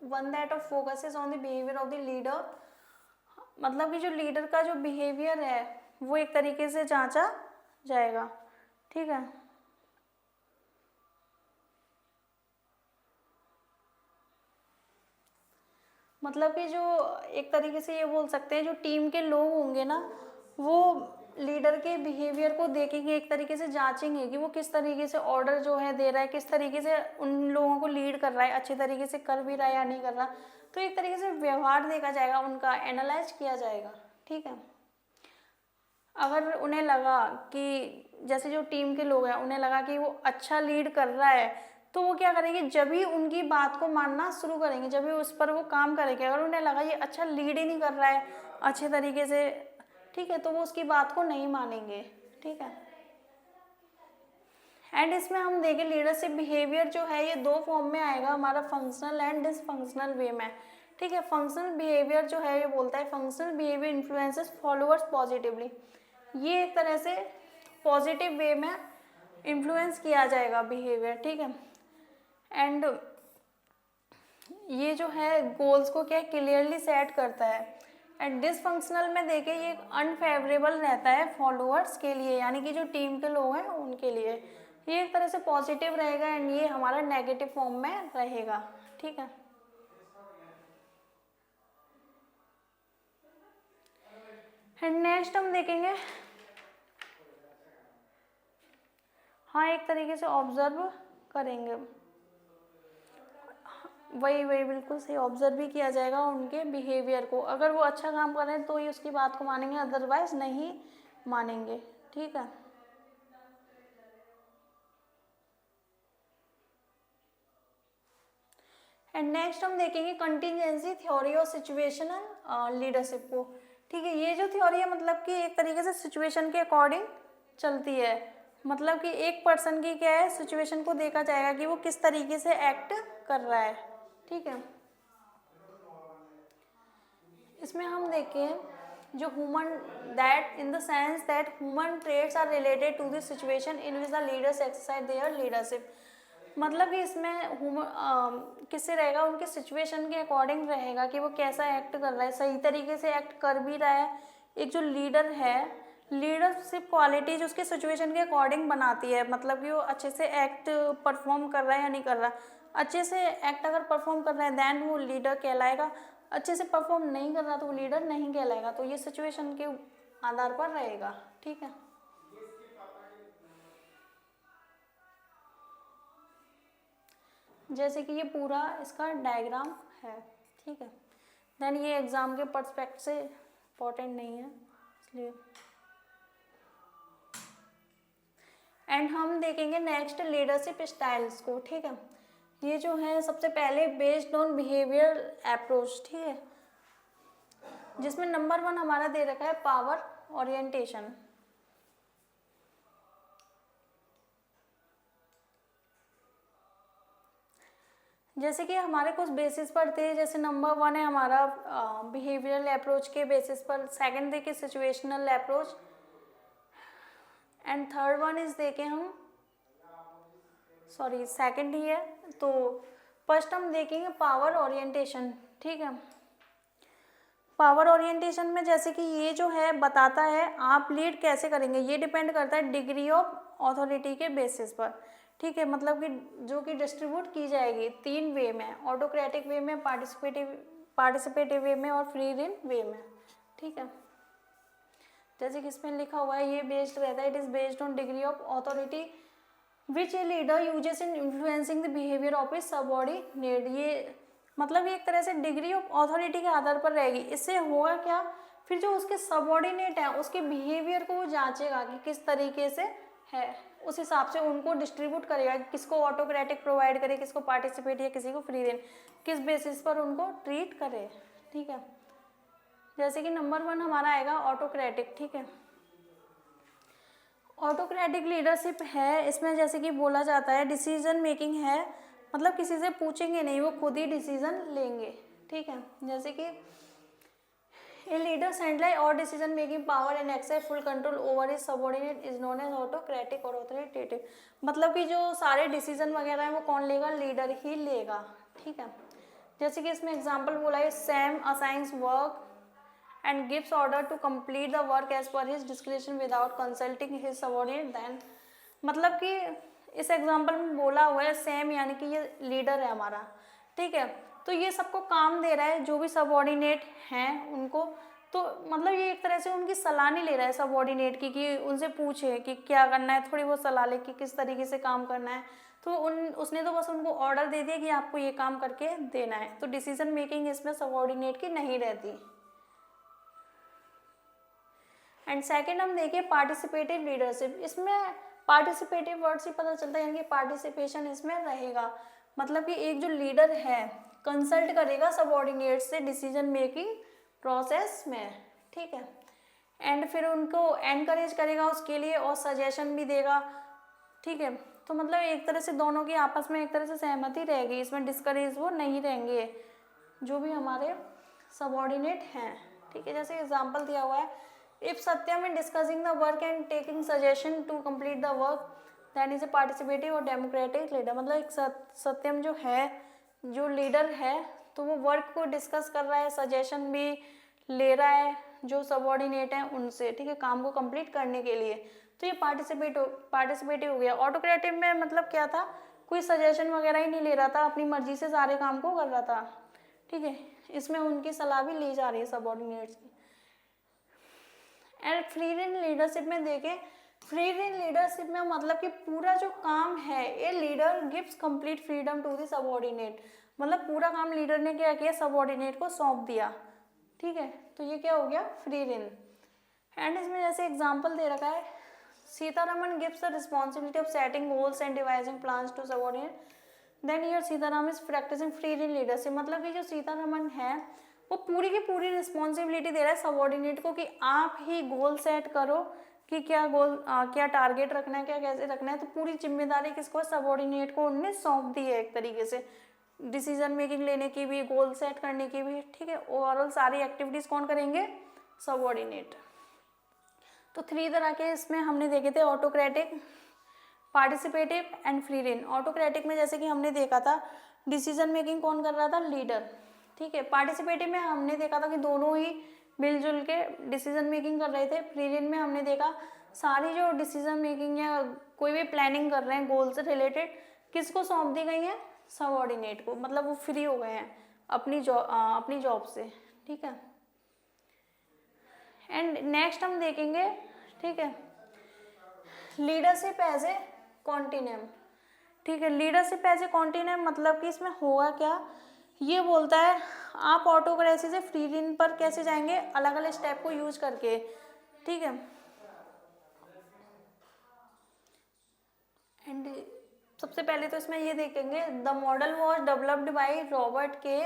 one that of focuses on the behaviour of the leader, मतलब कि जो लीडर का जो बिहेवियर है वो एक तरीके से जांचा जाएगा, ठीक है। मतलब कि जो एक तरीके से ये बोल सकते हैं जो टीम के लोग होंगे ना वो लीडर के बिहेवियर को देखेंगे, एक तरीके से जांचेंगे कि वो किस तरीके से ऑर्डर जो है दे रहा है, किस तरीके से उन लोगों को लीड कर रहा है, अच्छे तरीके से कर भी रहा है या नहीं कर रहा, तो एक तरीके से व्यवहार देखा जाएगा, उनका एनालाइज किया जाएगा, ठीक है। अगर उन्हें लगा कि जैसे जो टीम के लोग हैं उन्हें लगा कि वो अच्छा लीड कर रहा है, तो वो क्या करेंगे, जब भी उनकी बात को मानना शुरू करेंगे, जब भी उस पर वो काम करेंगे, अगर उन्हें लगा ये अच्छा लीड ही नहीं कर रहा है अच्छे तरीके से, ठीक है, तो वो उसकी बात को नहीं मानेंगे, ठीक है। एंड इसमें हम देखें लीडरशिप बिहेवियर जो है ये दो फॉर्म में आएगा हमारा, फंक्शनल एंड डिसफंक्शनल वे में, ठीक है। फंक्शनल बिहेवियर जो है ये बोलता है functional behaviour influences followers positively, ये एक तरह से पॉजिटिव वे में इन्फ्लुएंस किया जाएगा बिहेवियर, ठीक है। एंड ये जो है गोल्स को क्या क्लियरली सेट करता है, एंड डिसफंक्शनल में देखें ये अनफेवरेबल रहता है फॉलोअर्स के लिए, यानी कि जो टीम के लोग हैं उनके लिए, ये एक तरह से पॉजिटिव रहेगा एंड ये हमारा नेगेटिव फॉर्म में रहेगा, ठीक है। एंड नेक्स्ट हम देखेंगे, हाँ एक तरीके से ऑब्जर्व करेंगे, वही बिल्कुल सही, ऑब्जर्व भी किया जाएगा उनके बिहेवियर को, अगर वो अच्छा काम कर रहे हैं तो ही उसकी बात को मानेंगे, अदरवाइज नहीं मानेंगे, ठीक है। एंड नेक्स्ट हम देखेंगे कंटिजेंसी थ्योरी और सिचुएशनल लीडरशिप को, ठीक है। ये जो थ्योरी है मतलब कि एक तरीके से सिचुएशन के अकॉर्डिंग चलती है, मतलब कि एक पर्सन की क्या है सिचुएशन को देखा जाएगा कि वो किस तरीके से एक्ट कर रहा है, ठीक है। इसमें हम देखें जो human that in the sense that human traits are related to this situation in which the leaders exercise their leadership, मतलब कि इसमें किससे रहेगा, उनके सिचुएशन के अकॉर्डिंग रहेगा कि वो कैसा एक्ट कर रहा है, सही तरीके से एक्ट कर भी रहा है, एक जो लीडर है लीडरशिप क्वालिटीज उसके सिचुएशन के अकॉर्डिंग बनाती है, मतलब कि वो अच्छे से एक्ट परफॉर्म कर रहा है या नहीं कर रहा। अच्छे से एक्ट अगर परफॉर्म कर रहा है देन वो लीडर कहलाएगा, अच्छे से परफॉर्म नहीं कर रहा तो वो लीडर नहीं कहलाएगा। तो ये सिचुएशन के आधार पर रहेगा, ठीक है। जैसे कि ये पूरा इसका डायग्राम है, ठीक है। देन ये एग्जाम के पर्सपेक्ट से इम्पोर्टेंट नहीं है इसलिए। एंड हम देखेंगे नेक्स्ट लीडरशिप स्टाइल्स को, ठीक है। ये जो है सबसे पहले बेस्ड ऑन बिहेवियर अप्रोच, ठीक है, जिसमें नंबर 1 हमारा दे रखा है पावर ओरिएंटेशन। जैसे कि हमारे कुछ बेसिस पर थे, जैसे नंबर 1 है हमारा बिहेवियरल अप्रोच के बेसिस पर, सेकंड देखे situational approach, and third one is देखें हम सेकंड ही है, तो फर्स्ट हम देखेंगे पावर ओरिएंटेशन, ठीक है। पावर ओरिएंटेशन में जैसे कि ये जो है बताता है आप लीड कैसे करेंगे, ये डिपेंड करता है डिग्री ऑफ अथॉरिटी के बेसिस पर, ठीक है। मतलब कि जो कि डिस्ट्रीब्यूट की जाएगी 3 वे में, ऑटोक्रेटिक वे में, पार्टिसिपेटिव वे में और फ्री रिन वे में, ठीक है। जैसे कि इसमें लिखा हुआ है ये बेस्ड रहता है, it is based on degree of authority which a leader uses in influencing the behaviour of his subordinate. ये मतलब ये एक तरह से डिग्री ऑफ अथॉरिटी के आधार पर रहेगी। इससे होगा क्या, फिर जो उसके सबऑर्डिनेट है उसके बिहेवियर को वो जांचेगा कि किस तरीके से है, उस हिसाब से उनको डिस्ट्रीब्यूट करेगा, किसको ऑटोक्रेटिक प्रोवाइड करे, किसको पार्टिसिपेट या किसी को फ्री रेन, किस बेसिस पर उनको ट्रीट करे, ठीक है। जैसे कि नंबर 1 हमारा आएगा ऑटोक्रेटिक, ठीक है। ऑटोक्रेटिक लीडरशिप है, इसमें जैसे कि बोला जाता है डिसीजन मेकिंग है, मतलब किसी से पूछेंगे नहीं, वो खुद ही डिसीजन लेंगे, ठीक है। जैसे कि ए लीडर सेंट्रलाइज और decision making power and exercise full control over his subordinate is known as autocratic और ऑथोरिटेटिव। मतलब कि जो सारे डिसीजन वगैरह है वो कौन लेगा, लीडर ही लेगा, ठीक है। जैसे कि इसमें एग्जांपल बोला है Sam assigns work and gives order to complete the work as per his discretion without consulting his subordinate then। मतलब कि इस एग्जांपल में बोला हुआ है सैम यानी कि ये लीडर है हमारा, ठीक है। तो ये सबको काम दे रहा है जो भी सबऑर्डिनेट हैं उनको, तो मतलब ये एक तरह से उनकी सलाह नहीं ले रहा है सबऑर्डिनेट की कि उनसे पूछे कि क्या करना है, थोड़ी बहुत सलाह ले कि किस तरीके से काम करना है। तो उसने तो बस उनको ऑर्डर दे दिया कि आपको ये काम करके देना है, तो डिसीजन मेकिंग इसमें सबऑर्डिनेट की नहीं रहती। एंड सेकेंड हम देखिए पार्टिसिपेटिव लीडरशिप। इसमें पार्टिसिपेटिव वर्ड से पता चलता है यानी कि पार्टिसिपेशन इसमें रहेगा, मतलब कि एक जो लीडर है कंसल्ट करेगा सबऑर्डिनेट से डिसीजन मेकिंग प्रोसेस में, ठीक है। एंड फिर उनको एनकरेज करेगा उसके लिए और सजेशन भी देगा, ठीक है। तो मतलब एक तरह से दोनों की आपस में एक तरह से सहमति रहेगी, इसमें डिस्करेज वो नहीं रहेंगे जो भी हमारे सबऑर्डिनेट हैं, ठीक है। जैसे एग्जाम्पल दिया हुआ है if Satyam in discussing the work and taking suggestion to complete the work that is a participative और डेमोक्रेटिक लीडर। मतलब एक सत्यम जो है, जो लीडर है, तो वो वर्क को डिस्कस कर रहा है, सजेशन भी ले रहा है जो सबऑर्डिनेट हैं उनसे, ठीक है, काम को कंप्लीट करने के लिए। तो ये पार्टिसिपेटिव हो गया। ऑटोक्रेटिव में मतलब क्या था, कोई सजेशन वगैरह ही नहीं ले रहा था, अपनी मर्जी से सारे काम को कर रहा था, ठीक है। इसमें उनकी सलाह भी ली जा रही है सबऑर्डिनेट्स की। एंड फ्री रेन लीडरशिप में देखें, फ्री रेन लीडरशिप में मतलब कि पूरा जो काम है ये leader gives complete freedom to the subordinate. मतलब पूरा काम लीडर ने क्या किया, सबऑर्डिनेट को सौंप दिया, ठीक है। तो ये क्या हो गया, फ्री रेन। एंड इसमें जैसे एग्जांपल दे रखा है Sitaraman gives the responsibility of setting goals and devising plans to subordinate then here Sitaram is practising free rein leadership. मतलब कि जो सीतारमन है वो पूरी की पूरी रिस्पॉन्सिबिलिटी दे रहा है सबऑर्डिनेट को कि आप ही गोल सेट करो कि क्या गोल क्या टारगेट रखना है, क्या कैसे रखना है। तो पूरी जिम्मेदारी किसको, सबऑर्डिनेट को उन्होंने सौंप दी है एक तरीके से, डिसीजन मेकिंग लेने की भी, गोल सेट करने की भी, ठीक है। ओवरऑल सारी एक्टिविटीज कौन करेंगे, सबऑर्डिनेट। तो 3 तरह के इसमें हमने देखे थे, autocratic, participative and free rein. Autocratic में जैसे कि हमने देखा था डिसीजन मेकिंग कौन कर रहा था, लीडर, ठीक है। पार्टिसिपेटिव में हमने देखा था कि दोनों ही मिलजुल के डिसीजन मेकिंग कर रहे थे। फ्री रेंज में हमने देखा सारी जो डिसीजन मेकिंग या कोई भी प्लानिंग कर रहे हैं गोल से रिलेटेड किसको सौंप दी गई है, सबऑर्डिनेट को, मतलब वो फ्री हो गए हैं अपनी जॉब से, ठीक है। एंड नेक्स्ट हम देखेंगे, ठीक है, लीडरशिप एज ए कॉन्टिनेम, ठीक है। लीडरशिप एज ए कॉन्टिनेम मतलब कि इसमें होगा क्या, ये बोलता है आप ऑटोक्रेसी से फ्री रेंज पर कैसे जाएंगे, अलग अलग स्टेप को यूज करके, ठीक है। एंड सबसे पहले तो इसमें ये देखेंगे the model was developed by Robert के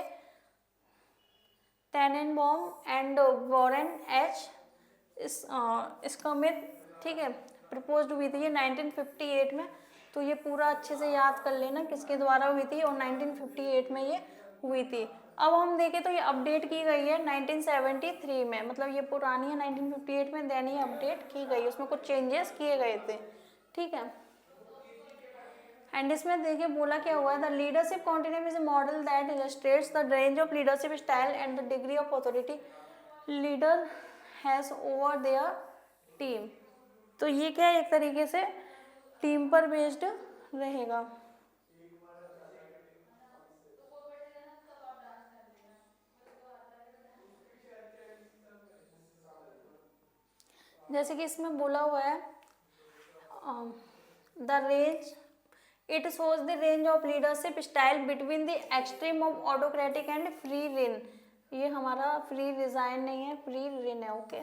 टेनेनबॉम एंड वॉरेन एच स्कमिथ, ठीक है, प्रपोज्ड हुई थी ये 1958 में। तो ये पूरा अच्छे से याद कर लेना किसके द्वारा हुई थी, और 1958 में ये हुई थी। अब हम देखें तो ये अपडेट की गई है 1973 में, मतलब ये पुरानी है 1958 में, देन ये अपडेट की गई, उसमें कुछ चेंजेस किए गए थे, ठीक है। एंड इसमें देखिए बोला क्या हुआ है, the leadership continuum is a model that illustrates the range of leadership style and the degree of authority leader has over their team. तो ये क्या है, एक तरीके से टीम पर बेस्ड रहेगा। जैसे कि इसमें बोला हुआ है the range it shows the range of leadership style between the extreme of autocratic and free rein. ये हमारा फ्री रिजाइन नहीं है, फ्री रेन है, ओके।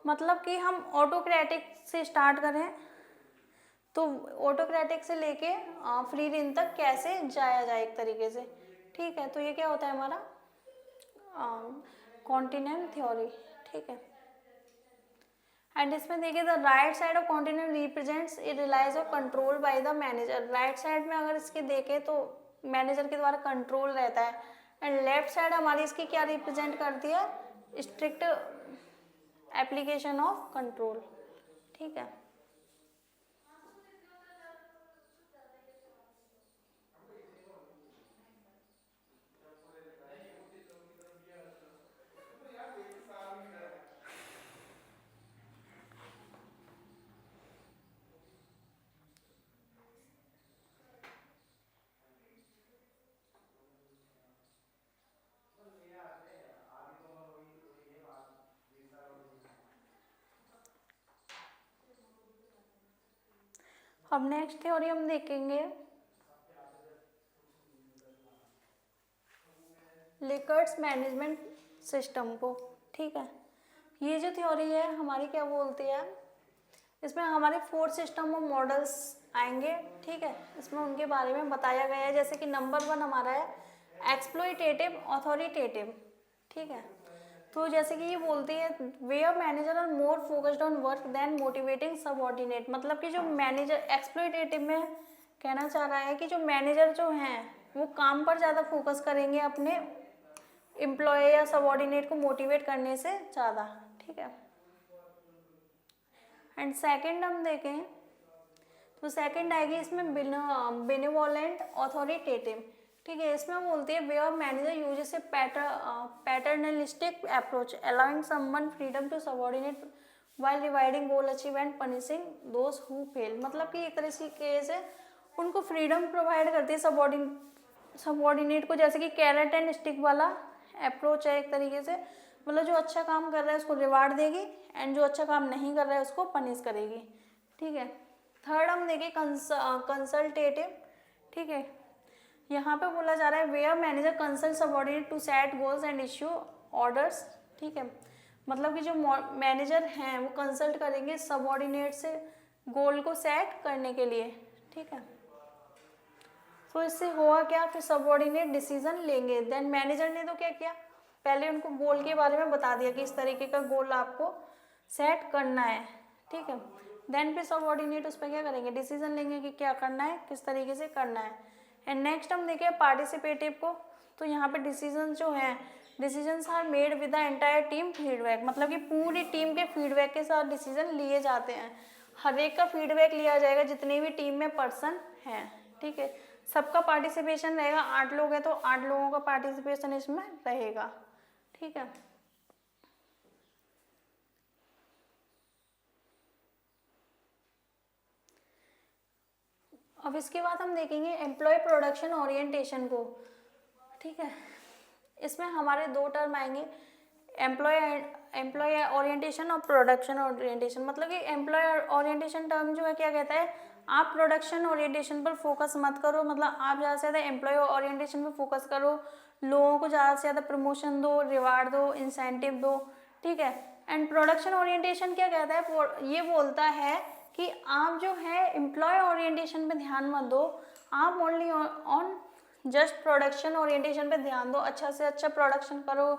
मतलब कि हम ऑटोक्रेटिक से स्टार्ट करें तो ऑटोक्रेटिक से लेके फ्री रेन तक कैसे जाया जाए एक तरीके से, ठीक है। तो ये क्या होता है हमारा कॉन्टिनेम थ्योरी, ठीक है। एंड इसमें देखिए the right side of continuum represents it release of control by the manager. Right side में अगर इसके देखें तो मैनेजर के द्वारा कंट्रोल रहता है, एंड लेफ्ट साइड हमारी इसकी क्या रिप्रेजेंट करती है, स्ट्रिक्ट एप्लीकेशन ऑफ कंट्रोल, ठीक है। अब नेक्स्ट थ्योरी हम देखेंगे लिकर्ट्स मैनेजमेंट सिस्टम को, ठीक है। ये जो थ्योरी है हमारी क्या बोलती है, इसमें हमारे 4 सिस्टम ऑफ मॉडल्स आएंगे, ठीक है। इसमें उनके बारे में बताया गया है, जैसे कि नंबर 1 हमारा है एक्सप्लॉइटेटिव ऑथोरिटेटिव, ठीक है। तो जैसे कि ये बोलती है where manager are more focused on work than motivating subordinate. मतलब कि जो मैनेजर एक्सप्लॉइटेटिव में कहना चाह रहा है कि जो मैनेजर जो हैं वो काम पर ज़्यादा फोकस करेंगे अपने एम्प्लॉय या सबऑर्डिनेट को मोटिवेट करने से ज़्यादा, ठीक है। एंड सेकंड हम देखें तो सेकंड आएगी इसमें बेनेवोलेंट ऑथोरिटेटिव, ठीक है। इसमें बोलती है where manager uses a paternalistic approach allowing someone freedom to subordinate while dividing goal achieve and punishing those who fail. मतलब कि एक तरह से केस है उनको फ्रीडम प्रोवाइड करती है सबऑर्डिनेट को, जैसे कि कैरेट एंड स्टिक वाला अप्रोच है एक तरीके से। मतलब जो अच्छा काम कर रहा है उसको रिवार्ड देगी एंड जो अच्छा काम नहीं कर रहा है उसको पनिश करेगी, ठीक है। थर्ड हम देखें कंसल्टेटिव, ठीक है। यहाँ पे बोला जा रहा है where manager consult subordinate to set goals and issue orders, ठीक है। मतलब कि जो मैनेजर हैं वो कंसल्ट करेंगे सबऑर्डिनेट से गोल को सेट करने के लिए, ठीक है। तो इससे हुआ क्या, फिर सबऑर्डिनेट डिसीजन लेंगे। देन मैनेजर ने तो क्या किया, पहले उनको गोल के बारे में बता दिया कि इस तरीके का गोल आपको सेट करना है, ठीक है। देन फिर सबऑर्डिनेट उस पर क्या करेंगे, डिसीजन लेंगे कि क्या करना है, किस तरीके से करना है। एंड नेक्स्ट हम देखें पार्टिसिपेटिव को। तो यहाँ पे डिसीजन जो हैं decisions are made with the entire team feedback. मतलब कि पूरी टीम के फीडबैक के साथ डिसीजन लिए जाते हैं, हर एक का फीडबैक लिया जाएगा जितने भी टीम में पर्सन हैं, ठीक है। सबका पार्टिसिपेशन रहेगा, 8 लोग हैं तो 8 लोगों का पार्टिसिपेशन इसमें रहेगा, ठीक है। अब इसके बाद हम देखेंगे एम्प्लॉय प्रोडक्शन ओरिएंटेशन को। ठीक है, इसमें हमारे दो टर्म आएंगे, एम्प्लॉय ओरिएंटेशन और प्रोडक्शन ओरिएंटेशन। मतलब कि एम्प्लॉय ओरिएंटेशन टर्म जो है क्या कहता है, आप प्रोडक्शन ओरिएंटेशन पर फोकस मत करो, मतलब आप ज़्यादा से ज़्यादा एम्प्लॉय ओरिएंटेशन पर फोकस करो, लोगों को ज़्यादा से ज़्यादा प्रमोशन दो, रिवार्ड दो, इंसेंटिव दो। ठीक है, एंड प्रोडक्शन ओरिएंटेशन क्या कहता है, ये बोलता है कि आप जो है एम्प्लॉय ओरिएंटेशन पे ध्यान मत दो, आप only on just production orientation पे ध्यान दो, अच्छा से अच्छा प्रोडक्शन करो,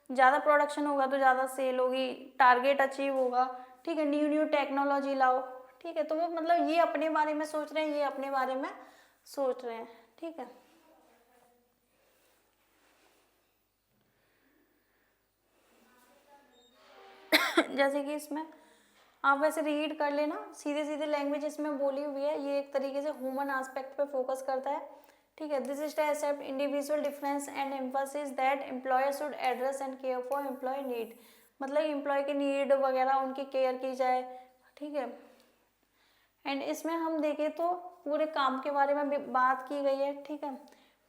ज़्यादा प्रोडक्शन होगा तो ज़्यादा सेल होगी, टारगेट अचीव होगा। ठीक है, न्यू न्यू टेक्नोलॉजी लाओ। ठीक है, तो वो मतलब ये अपने बारे में सोच रहे हैं, ये अपने बारे में सोच रहे हैं। ठीक है, जैसे कि इसमें आप वैसे रीड कर लेना, सीधे सीधे लैंग्वेज इसमें बोली हुई है, ये एक तरीके से ह्यूमन एस्पेक्ट पे फोकस करता है। ठीक है, this is to accept individual difference and emphasis that employer should address and care for employee need. मतलब एम्प्लॉय की नीड वगैरह उनकी केयर की जाए। ठीक है, एंड इसमें हम देखें तो पूरे काम के बारे में भी बात की गई है। ठीक है,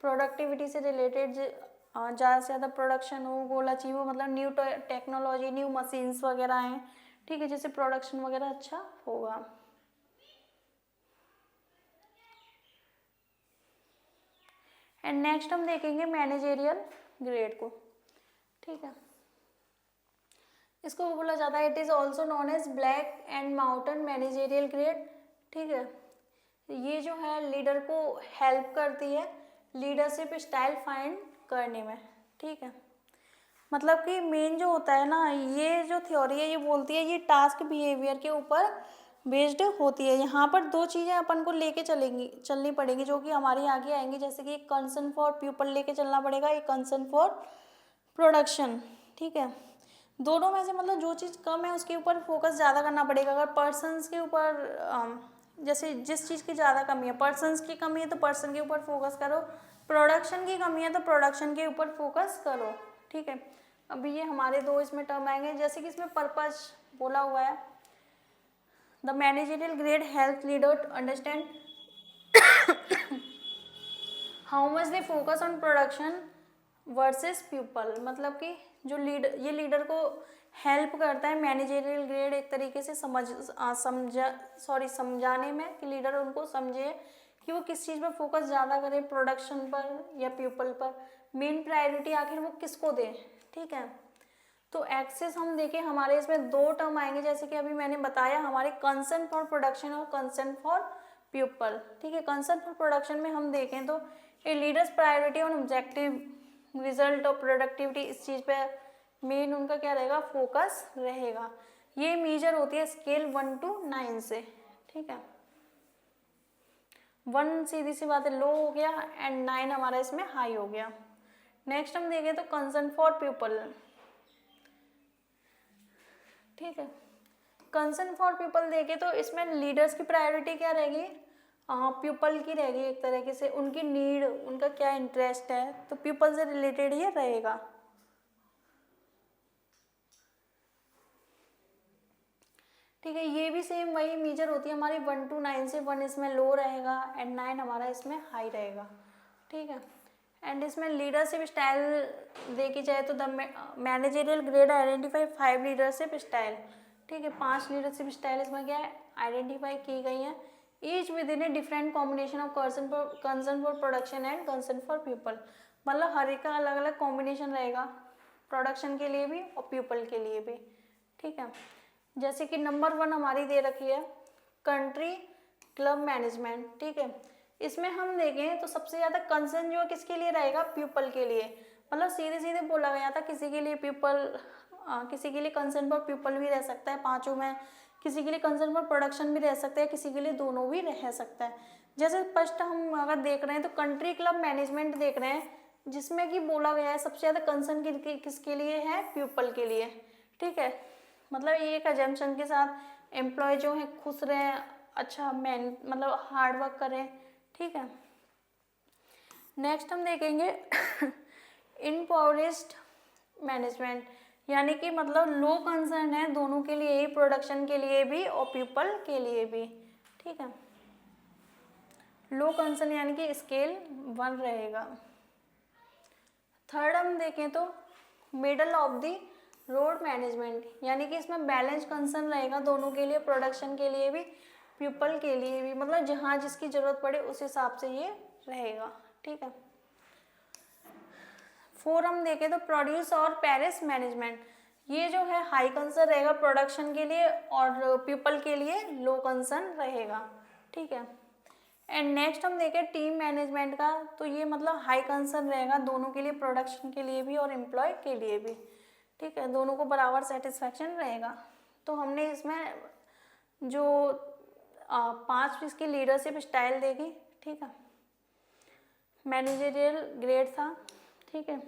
प्रोडक्टिविटी से रिलेटेड ज़्यादा से ज़्यादा प्रोडक्शन हो, गोल अचीव हो, मतलब न्यू टेक्नोलॉजी, न्यू मशीन्स वगैरह हैं। ठीक है, जिससे प्रोडक्शन वगैरह अच्छा होगा। एंड नेक्स्ट हम देखेंगे मैनेजेरियल ग्रेड को। ठीक है, इसको बोला जाता है, it is also known as Blake and Mouton managerial grid. ठीक है, ये जो है लीडर को हेल्प करती है लीडरशिप स्टाइल फाइंड करने में। ठीक है, मतलब कि मेन जो होता है ना, ये जो थ्योरी है ये बोलती है ये टास्क बिहेवियर के ऊपर बेस्ड होती है। यहाँ पर दो चीज़ें अपन को लेके चलनी पड़ेंगी जो कि हमारी आगे आएंगी, जैसे कि एक कंसर्न फॉर पीपल लेके चलना पड़ेगा, एक कंसर्न फॉर प्रोडक्शन। ठीक है, दोनों में से मतलब जो चीज़ कम है उसके ऊपर फोकस ज़्यादा करना पड़ेगा। अगर पर्सनस के ऊपर जैसे जिस चीज़ की ज़्यादा कमी है, पर्सनस की कमी है तो पर्सन के ऊपर फोकस करो, प्रोडक्शन की कमी है तो प्रोडक्शन के ऊपर फोकस करो। ठीक है, अभी ये हमारे दो इसमें टर्म आएंगे, जैसे कि इसमें पर्पस बोला हुआ है, the managerial grid help leader to understand how much they focus on production versus people. मतलब कि जो लीडर को हेल्प करता है मैनेजरियल ग्रेड एक तरीके से समझाने में, कि लीडर उनको समझे कि वो किस चीज़ पर फोकस ज़्यादा करे, प्रोडक्शन पर या पीपल पर, मेन प्रायोरिटी आखिर वो किसको दे। ठीक है, तो एक्सेस हम देखें हमारे इसमें दो टर्म आएंगे, जैसे कि अभी मैंने बताया, हमारे कंसर्न फॉर प्रोडक्शन और कंसर्न फॉर पीपल। ठीक है, कंसर्न फॉर प्रोडक्शन में हम देखें तो a leader's priority on objective result और प्रोडक्टिविटी, इस चीज़ पे मेन उनका क्या रहेगा, फोकस रहेगा। ये मेजर होती है स्केल 1 to 9 से। ठीक है, 1 सीधी सी बात है लो हो गया एंड 9 हमारा इसमें हाई हो गया। नेक्स्ट हम देखें तो कंसर्न फॉर पीपल। ठीक है, कंसर्न फॉर पीपल देखें तो इसमें लीडर्स की प्रायोरिटी क्या रहेगी, पीपल की रहेगी, एक तरीके से उनकी नीड, उनका क्या इंटरेस्ट है, तो पीपल से रिलेटेड ये रहेगा। ठीक है, ये भी सेम वही मेजर होती है हमारी 1 to 9 से, 1 इसमें लो रहेगा एंड 9 हमारा इसमें हाई रहेगा। ठीक है, एंड इसमें लीडरशिप स्टाइल देखी जाए तो the managerial grade identify 5 leadership style. ठीक है, 5 लीडरशिप स्टाइल इसमें क्या है, आइडेंटिफाई की गई हैं, each with in a different combination of concern for production and concern for people. मतलब हर एक का अलग अलग कॉम्बिनेशन रहेगा, प्रोडक्शन के लिए भी और पीपल के लिए भी। ठीक है, जैसे कि नंबर 1 हमारी दे रखी है कंट्री क्लब मैनेजमेंट। ठीक है, इसमें हम देखें तो सबसे ज़्यादा कंसर्न जो है किसके लिए रहेगा, पीपल के लिए। मतलब सीधे सीधे बोला गया था, किसी के लिए पीपल, किसी के लिए कंसर्न फॉर पीपल भी रह सकता है पांचों में, किसी के लिए कंसर्न फॉर प्रोडक्शन भी रह सकता है, किसी के लिए दोनों भी रह सकता है। जैसे फर्स्ट हम अगर देख रहे हैं तो कंट्री क्लब मैनेजमेंट देख रहे हैं, जिसमें कि बोला गया है सबसे ज़्यादा कंसर्न किसके लिए है, पीपल के लिए। ठीक है, मतलब ये एक अजम्पशन के साथ एम्प्लॉय जो है खुश रहें, अच्छा मतलब हार्ड वर्क करें। ठीक है, नेक्स्ट हम देखेंगे इनपावरिस्ड मैनेजमेंट, यानी कि मतलब लो कंसर्न है दोनों के लिए ही, प्रोडक्शन के लिए भी और पीपल के लिए भी। ठीक है, लो कंसर्न यानी कि स्केल 1 रहेगा। थर्ड हम देखें तो middle of the road management, यानी कि इसमें बैलेंस कंसर्न रहेगा दोनों के लिए, प्रोडक्शन के लिए भी, पीपल के लिए भी, मतलब जहाँ जिसकी ज़रूरत पड़े उस हिसाब से ये रहेगा। ठीक है। 4 हम देखें तो प्रोड्यूस और पेरिस मैनेजमेंट, ये जो है हाई कंसर्न रहेगा प्रोडक्शन के लिए और पीपल के लिए लो कंसर्न रहेगा। ठीक है। एंड नेक्स्ट हम देखें टीम मैनेजमेंट का, तो ये मतलब हाई कंसर्न रहेगा दोनों के लिए, प्रोडक्शन के लिए भी और एम्प्लॉय के लिए भी। ठीक है, दोनों को बराबर सेटिस्फैक्शन रहेगा। तो हमने इसमें जो 5 इसकी लीडरशिप स्टाइल देगी। ठीक है, मैनेजरियल ग्रेड था। ठीक है,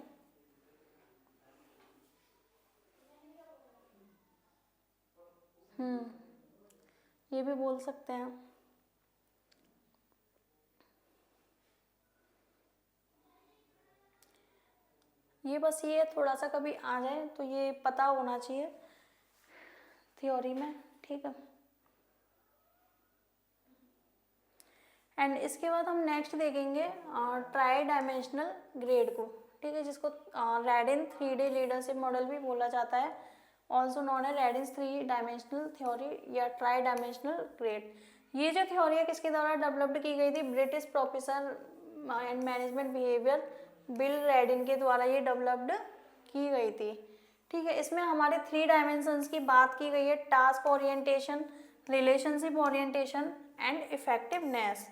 ये भी बोल सकते हैं। ये बस ये थोड़ा सा कभी आ जाए तो ये पता होना चाहिए थ्योरी में। ठीक है। एंड इसके बाद हम नेक्स्ट देखेंगे ट्राई डायमेंशनल ग्रेड को। ठीक है, जिसको रैडिन 3D लीडरशिप मॉडल भी बोला जाता है, ऑल्सो नॉन है रैडिन्स 3 डायमेंशनल थ्योरी या ट्राई डायमेंशनल ग्रेड। ये जो थ्योरी है किसके द्वारा डेवलप्ड की गई थी? British professor and management behaviour Bill Reddin के द्वारा ये डेवलप्ड की गई थी। ठीक है, इसमें हमारे 3 डायमेंशंस की बात की गई है, task orientation, relationship orientation and effectiveness.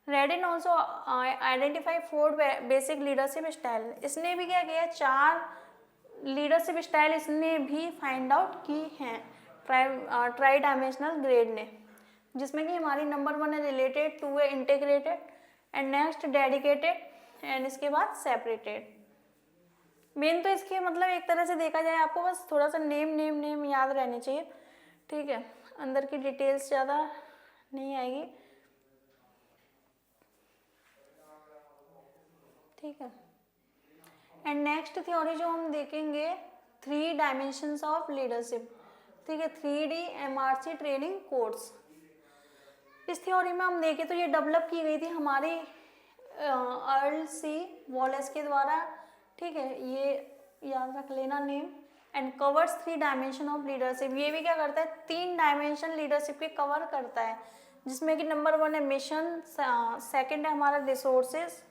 Reddin also identify 4 basic leadership style. इसने भी क्या किया, 4 लीडरशिप स्टाइल इसने भी फाइंड आउट की हैं ट्राई डायमेंशनल ग्रेड ने, जिसमें कि हमारी नंबर 1 है रिलेटेड, 2 है integrated and next dedicated and इसके बाद सेपरेटेड। मेन तो इसके मतलब एक तरह से देखा जाए आपको बस थोड़ा सा नेम याद रहने चाहिए। ठीक है, अंदर की डिटेल्स ज़्यादा नहीं आएगी। ठीक है। एंड नेक्स्ट थ्योरी जो हम देखेंगे 3 डायमेंशंस ऑफ लीडरशिप। ठीक है, 3D MRC ट्रेनिंग कोर्स। इस थ्योरी में हम देखें तो ये डेवलप की गई थी हमारी अर्ल सी वॉलेस के द्वारा। ठीक है, ये याद रख लेना name. And covers 3 dimension of leadership. ये भी क्या करता है, 3 डायमेंशन लीडरशिप के कवर करता है, जिसमें कि नंबर 1 है मिशन, सेकंड है हमारा रिसोर्सेज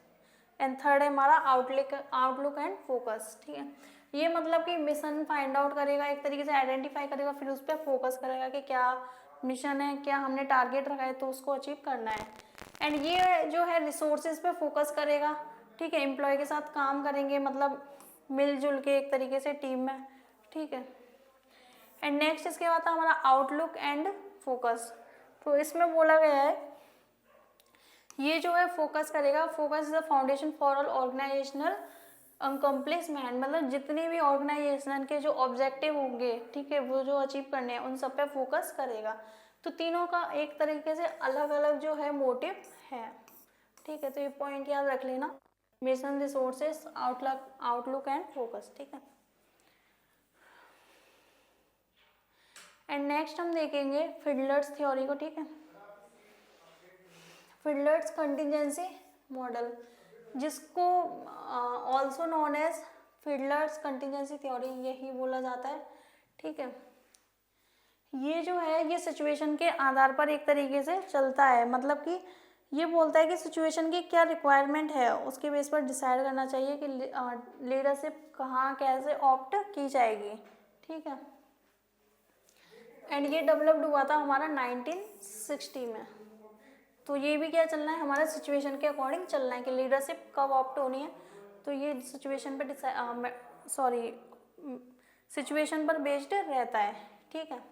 एंड थर्ड है हमारा आउटलुक एंड फोकस। ठीक है, ये मतलब कि मिशन फाइंड आउट करेगा, एक तरीके से आइडेंटिफाई करेगा, फिर उस पर फोकस करेगा कि क्या मिशन है, क्या हमने टारगेट रखा है तो उसको अचीव करना है। एंड ये जो है रिसोर्सेज पे फोकस करेगा। ठीक है, एम्प्लॉय के साथ काम करेंगे, मतलब मिलजुल के एक तरीके से टीम में। ठीक है। एंड नेक्स्ट इसके बाद हमारा आउटलुक एंड फोकस। तो इसमें बोला गया है ये जो है फोकस करेगा, focus is the foundation for all organisational accomplishment, मतलब जितने भी ऑर्गेनाइजेशन के जो ऑब्जेक्टिव होंगे, ठीक है, वो जो अचीव करने हैं उन सब पे फोकस करेगा। तो तीनों का एक तरीके से अलग अलग जो है मोटिव है। ठीक है, तो ये पॉइंट याद रख लेना, mission, resources, outlook and focus. ठीक है। एंड नेक्स्ट हम देखेंगे फिडलर्स थ्योरी को। ठीक है, फिडलर्स कंटिजेंसी मॉडल, जिसको also known as Fiedler's contingency theory यही बोला जाता है। ठीक है, ये जो है ये सिचुएशन के आधार पर एक तरीके से चलता है, मतलब कि ये बोलता है कि सिचुएशन की क्या रिक्वायरमेंट है उसके बेस पर डिसाइड करना चाहिए कि लीडरशिप कहाँ कैसे ऑप्ट की जाएगी। ठीक है, एंड ये डेवलप्ड हुआ था हमारा 1960 में। तो ये भी क्या चलना है, हमारा सिचुएशन के अकॉर्डिंग चलना है कि लीडरशिप कब ऑप्ट होनी है, तो ये सिचुएशन पर सिचुएशन पर बेस्ड रहता है। ठीक है,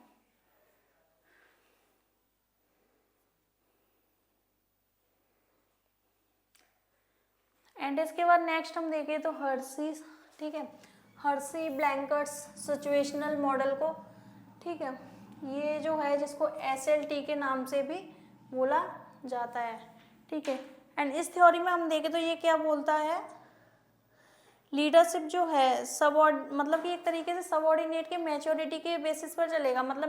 एंड इसके बाद नेक्स्ट हम देखें तो हर्सी। ठीक है, हर्सी ब्लैंकर्स सिचुएशनल मॉडल को। ठीक है, ये जो है जिसको SLT के नाम से भी बोला जाता है। ठीक है, एंड इस थ्योरी में हम देखें तो ये क्या बोलता है, लीडरशिप जो है मतलब कि एक तरीके से सबऑर्डिनेट के मैच्योरिटी के बेसिस पर चलेगा, मतलब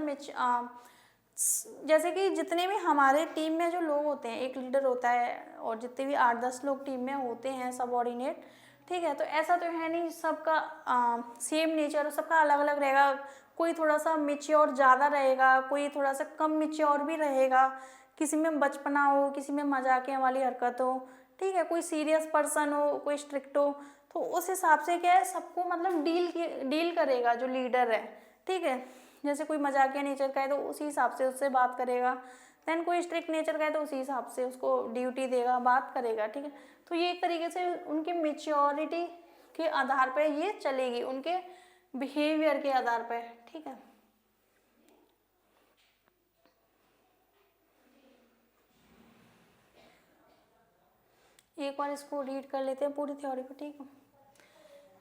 जैसे कि जितने भी हमारे टीम में जो लोग होते हैं, एक लीडर होता है और जितने भी 8-10 लोग टीम में होते हैं सबऑर्डिनेट, ठीक है, तो ऐसा तो है नहीं सबका सेम नेचर, सबका अलग अलग रहेगा। कोई थोड़ा सा मिच्योर ज़्यादा रहेगा, कोई थोड़ा सा कम मिच्योर भी रहेगा, किसी में बचपना हो, किसी में मजाकिया वाली हरकत हो, ठीक है, कोई सीरियस पर्सन हो, कोई स्ट्रिक्ट हो। तो उस हिसाब से क्या है, सबको मतलब डील करेगा जो लीडर है, ठीक है। जैसे कोई मजाकिया नेचर का है तो उसी हिसाब से उससे बात करेगा, देन कोई स्ट्रिक्ट नेचर का है तो उसी हिसाब से उसको ड्यूटी देगा, बात करेगा, ठीक है। तो ये एक तरीके से उनकी मेच्योरिटी के आधार पर ये चलेगी, उनके बिहेवियर के आधार पर, ठीक है। एक बार इसको रीड कर लेते हैं पूरी थ्योरी को, ठीक है।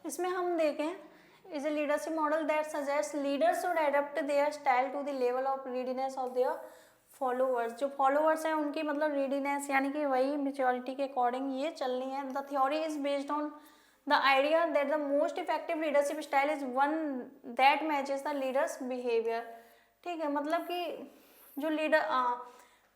इसमें हम देखें, is a leadership model that suggest leaders should adopt their style to the level of readiness of their followers. जो फॉलोअर्स हैं उनकी मतलब रीडीनेस यानी कि वही मेच्योरिटी के अकॉर्डिंग ये चलनी है। The theory is based on the idea that the most effective leadership style is one that matches the leaders behaviour, ठीक है। मतलब कि जो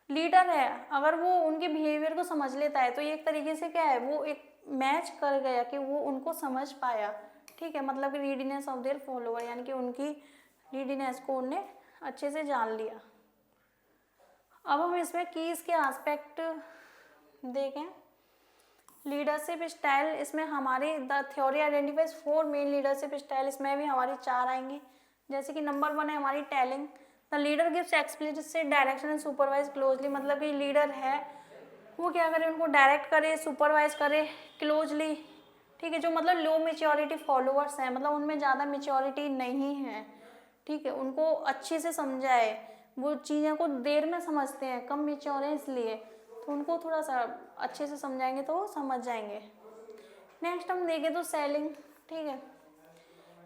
लीडर है अगर वो उनके बिहेवियर को समझ लेता है तो ये एक तरीके से क्या है, वो एक मैच कर गया कि वो उनको समझ पाया, ठीक है। मतलब कि रीडीनेस ऑफ देयर फॉलोअर यानी कि उनकी रीडीनेस को उन्हें अच्छे से जान लिया। अब हम इसमें कीज के एस्पेक्ट देखें। लीडरशिप स्टाइल, इसमें हमारी the theory identifies 4 main leadership style, इसमें भी हमारी 4 आएंगी। जैसे कि नंबर 1 है हमारी telling, the leader gives explicit direction and supervise closely. मतलब कि लीडर है वो क्या करे, उनको डायरेक्ट करे, सुपरवाइज करे क्लोजली, ठीक है। जो मतलब लो मेच्योरिटी फॉलोअर्स हैं, मतलब उनमें ज़्यादा मेच्योरिटी नहीं है, ठीक है, उनको अच्छे से समझाए, वो चीज़ों को देर में समझते हैं, कम मेच्योर है इसलिए, तो उनको थोड़ा सा अच्छे से समझाएंगे तो वो समझ जाएंगे। नेक्स्ट हम देखें तो सेलिंग, ठीक है।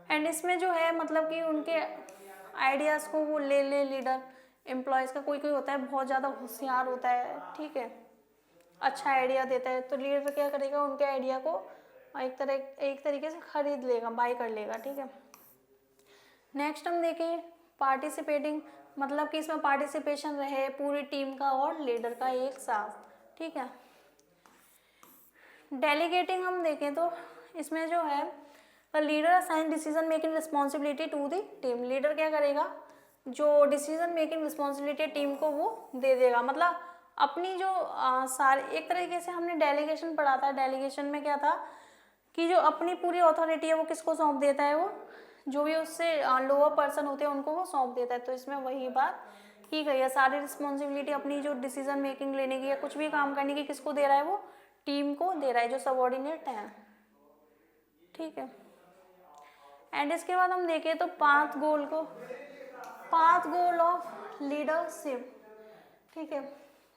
एंड इसमें जो है मतलब कि उनके आइडियाज़ को वो ले लीडर एम्प्लॉयज़ का, कोई कोई होता है बहुत ज़्यादा होशियार होता है, ठीक है, अच्छा आइडिया देता है, तो लीडर क्या करेगा, उनके आइडिया को एक तरीके से खरीद लेगा, बाय कर लेगा, ठीक है। नेक्स्ट हम देखें पार्टिसिपेटिंग, मतलब कि इसमें पार्टिसिपेशन रहे पूरी टीम का और लीडर का एक साथ, ठीक है। डेलीगेटिंग हम देखें तो इसमें जो है the leader assign decision making responsibility to the team. Leader क्या करेगा, जो डिसीजन मेकिंग रिस्पॉन्सिबिलिटी टीम को वो दे देगा। मतलब अपनी जो सारे, एक तरीके से हमने डेलीगेशन पढ़ा था, डेलीगेशन में क्या था कि जो अपनी पूरी अथॉरिटी है वो किसको सौंप देता है, वो जो भी उससे लोअर पर्सन होते हैं उनको वो सौंप देता है। तो इसमें वही बात की गई है, सारी रिस्पॉन्सिबिलिटी अपनी जो डिसीजन मेकिंग लेने की या कुछ भी काम करने की किसको दे रहा है, वो टीम को दे रहा है जो सबऑर्डिनेट है, ठीक है। एंड इसके बाद हम देखें तो पाथ गोल ऑफ लीडरशिप, ठीक है,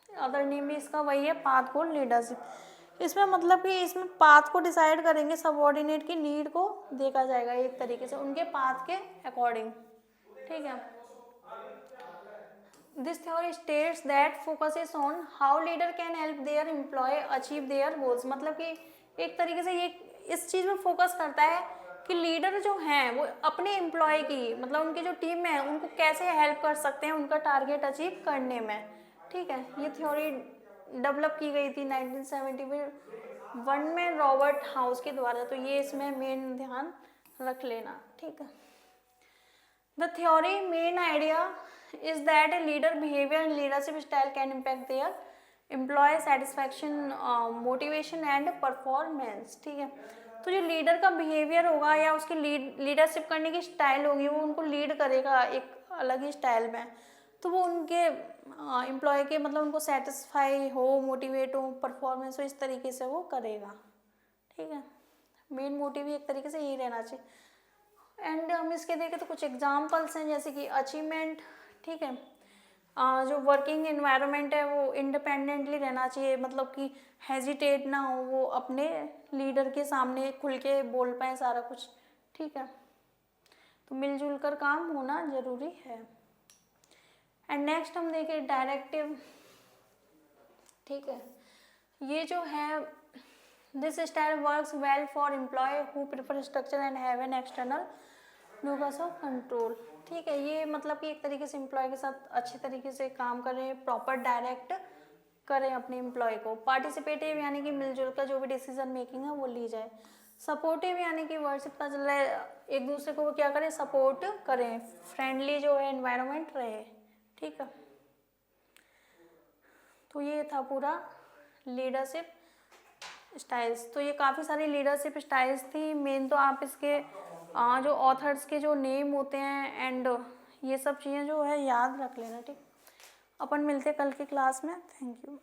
अदर नेम भी इसका वही है, पाथ गोल लीडरशिप। इसमें मतलब कि इसमें पाथ को डिसाइड करेंगे, सबऑर्डिनेट की नीड को देखा जाएगा एक तरीके से उनके पाथ के अकॉर्डिंग, ठीक है। This theory states that focuses on how leader can help their employee achieve their goals. मतलब कि एक तरीके से ये इस चीज़ में फोकस करता है कि लीडर जो हैं वो अपने एम्प्लॉय की, मतलब उनकी जो टीम में है उनको कैसे हेल्प कर सकते हैं उनका टारगेट अचीव करने में, ठीक है। ये थ्योरी डेवलप की गई थी 1971 में रॉबर्ट हाउस के द्वारा, तो ये इसमें मेन ध्यान रख लेना, ठीक है। The theory main idea is that a leader behavior and leadership style can impact their employee satisfaction, motivation and performance, ठीक है। तो जो लीडर का बिहेवियर होगा या उसकी लीडरशिप करने की स्टाइल होगी वो उनको लीड करेगा एक अलग ही स्टाइल में, तो वो उनके एम्प्लॉय के मतलब उनको सेटिस्फाई हो, मोटिवेट हो, परफॉर्मेंस हो, इस तरीके से वो करेगा, ठीक है। मेन मोटिव एक तरीके से यही रहना चाहिए। एंड हम इसके देखें तो कुछ एग्जाम्पल्स हैं जैसे कि अचीवमेंट, ठीक है। जो वर्किंग एनवायरनमेंट है वो इंडिपेंडेंटली रहना चाहिए, मतलब कि हेजिटेट ना हो, वो अपने लीडर के सामने खुल के बोल पाए सारा कुछ, ठीक है। तो मिलजुल कर काम होना जरूरी है। एंड नेक्स्ट हम देखें डायरेक्टिव, ठीक है। ये जो है this style works well for employee who prefer structure and have an external locus of control. ठीक है, ये मतलब कि एक तरीके से एम्प्लॉय के साथ अच्छे तरीके से काम करें, प्रॉपर डायरेक्ट करें अपने एम्प्लॉय को। पार्टिसिपेटिव यानी कि मिलजुल कर जो भी डिसीजन मेकिंग है वो ली जाए। सपोर्टिव यानी कि वर्ड से पता चल रहा है एक दूसरे को क्या करें, सपोर्ट करें, फ्रेंडली जो है एनवायरनमेंट रहे। ठीक है, तो ये था पूरा लीडरशिप स्टाइल्स। तो ये काफ़ी सारी लीडरशिप स्टाइल्स थी। मेन तो आप इसके जो ऑथर्स के जो नेम होते हैं एंड ये सब चीज़ें जो है याद रख लेना। ठीक, अपन मिलते कल की क्लास में। Thank you.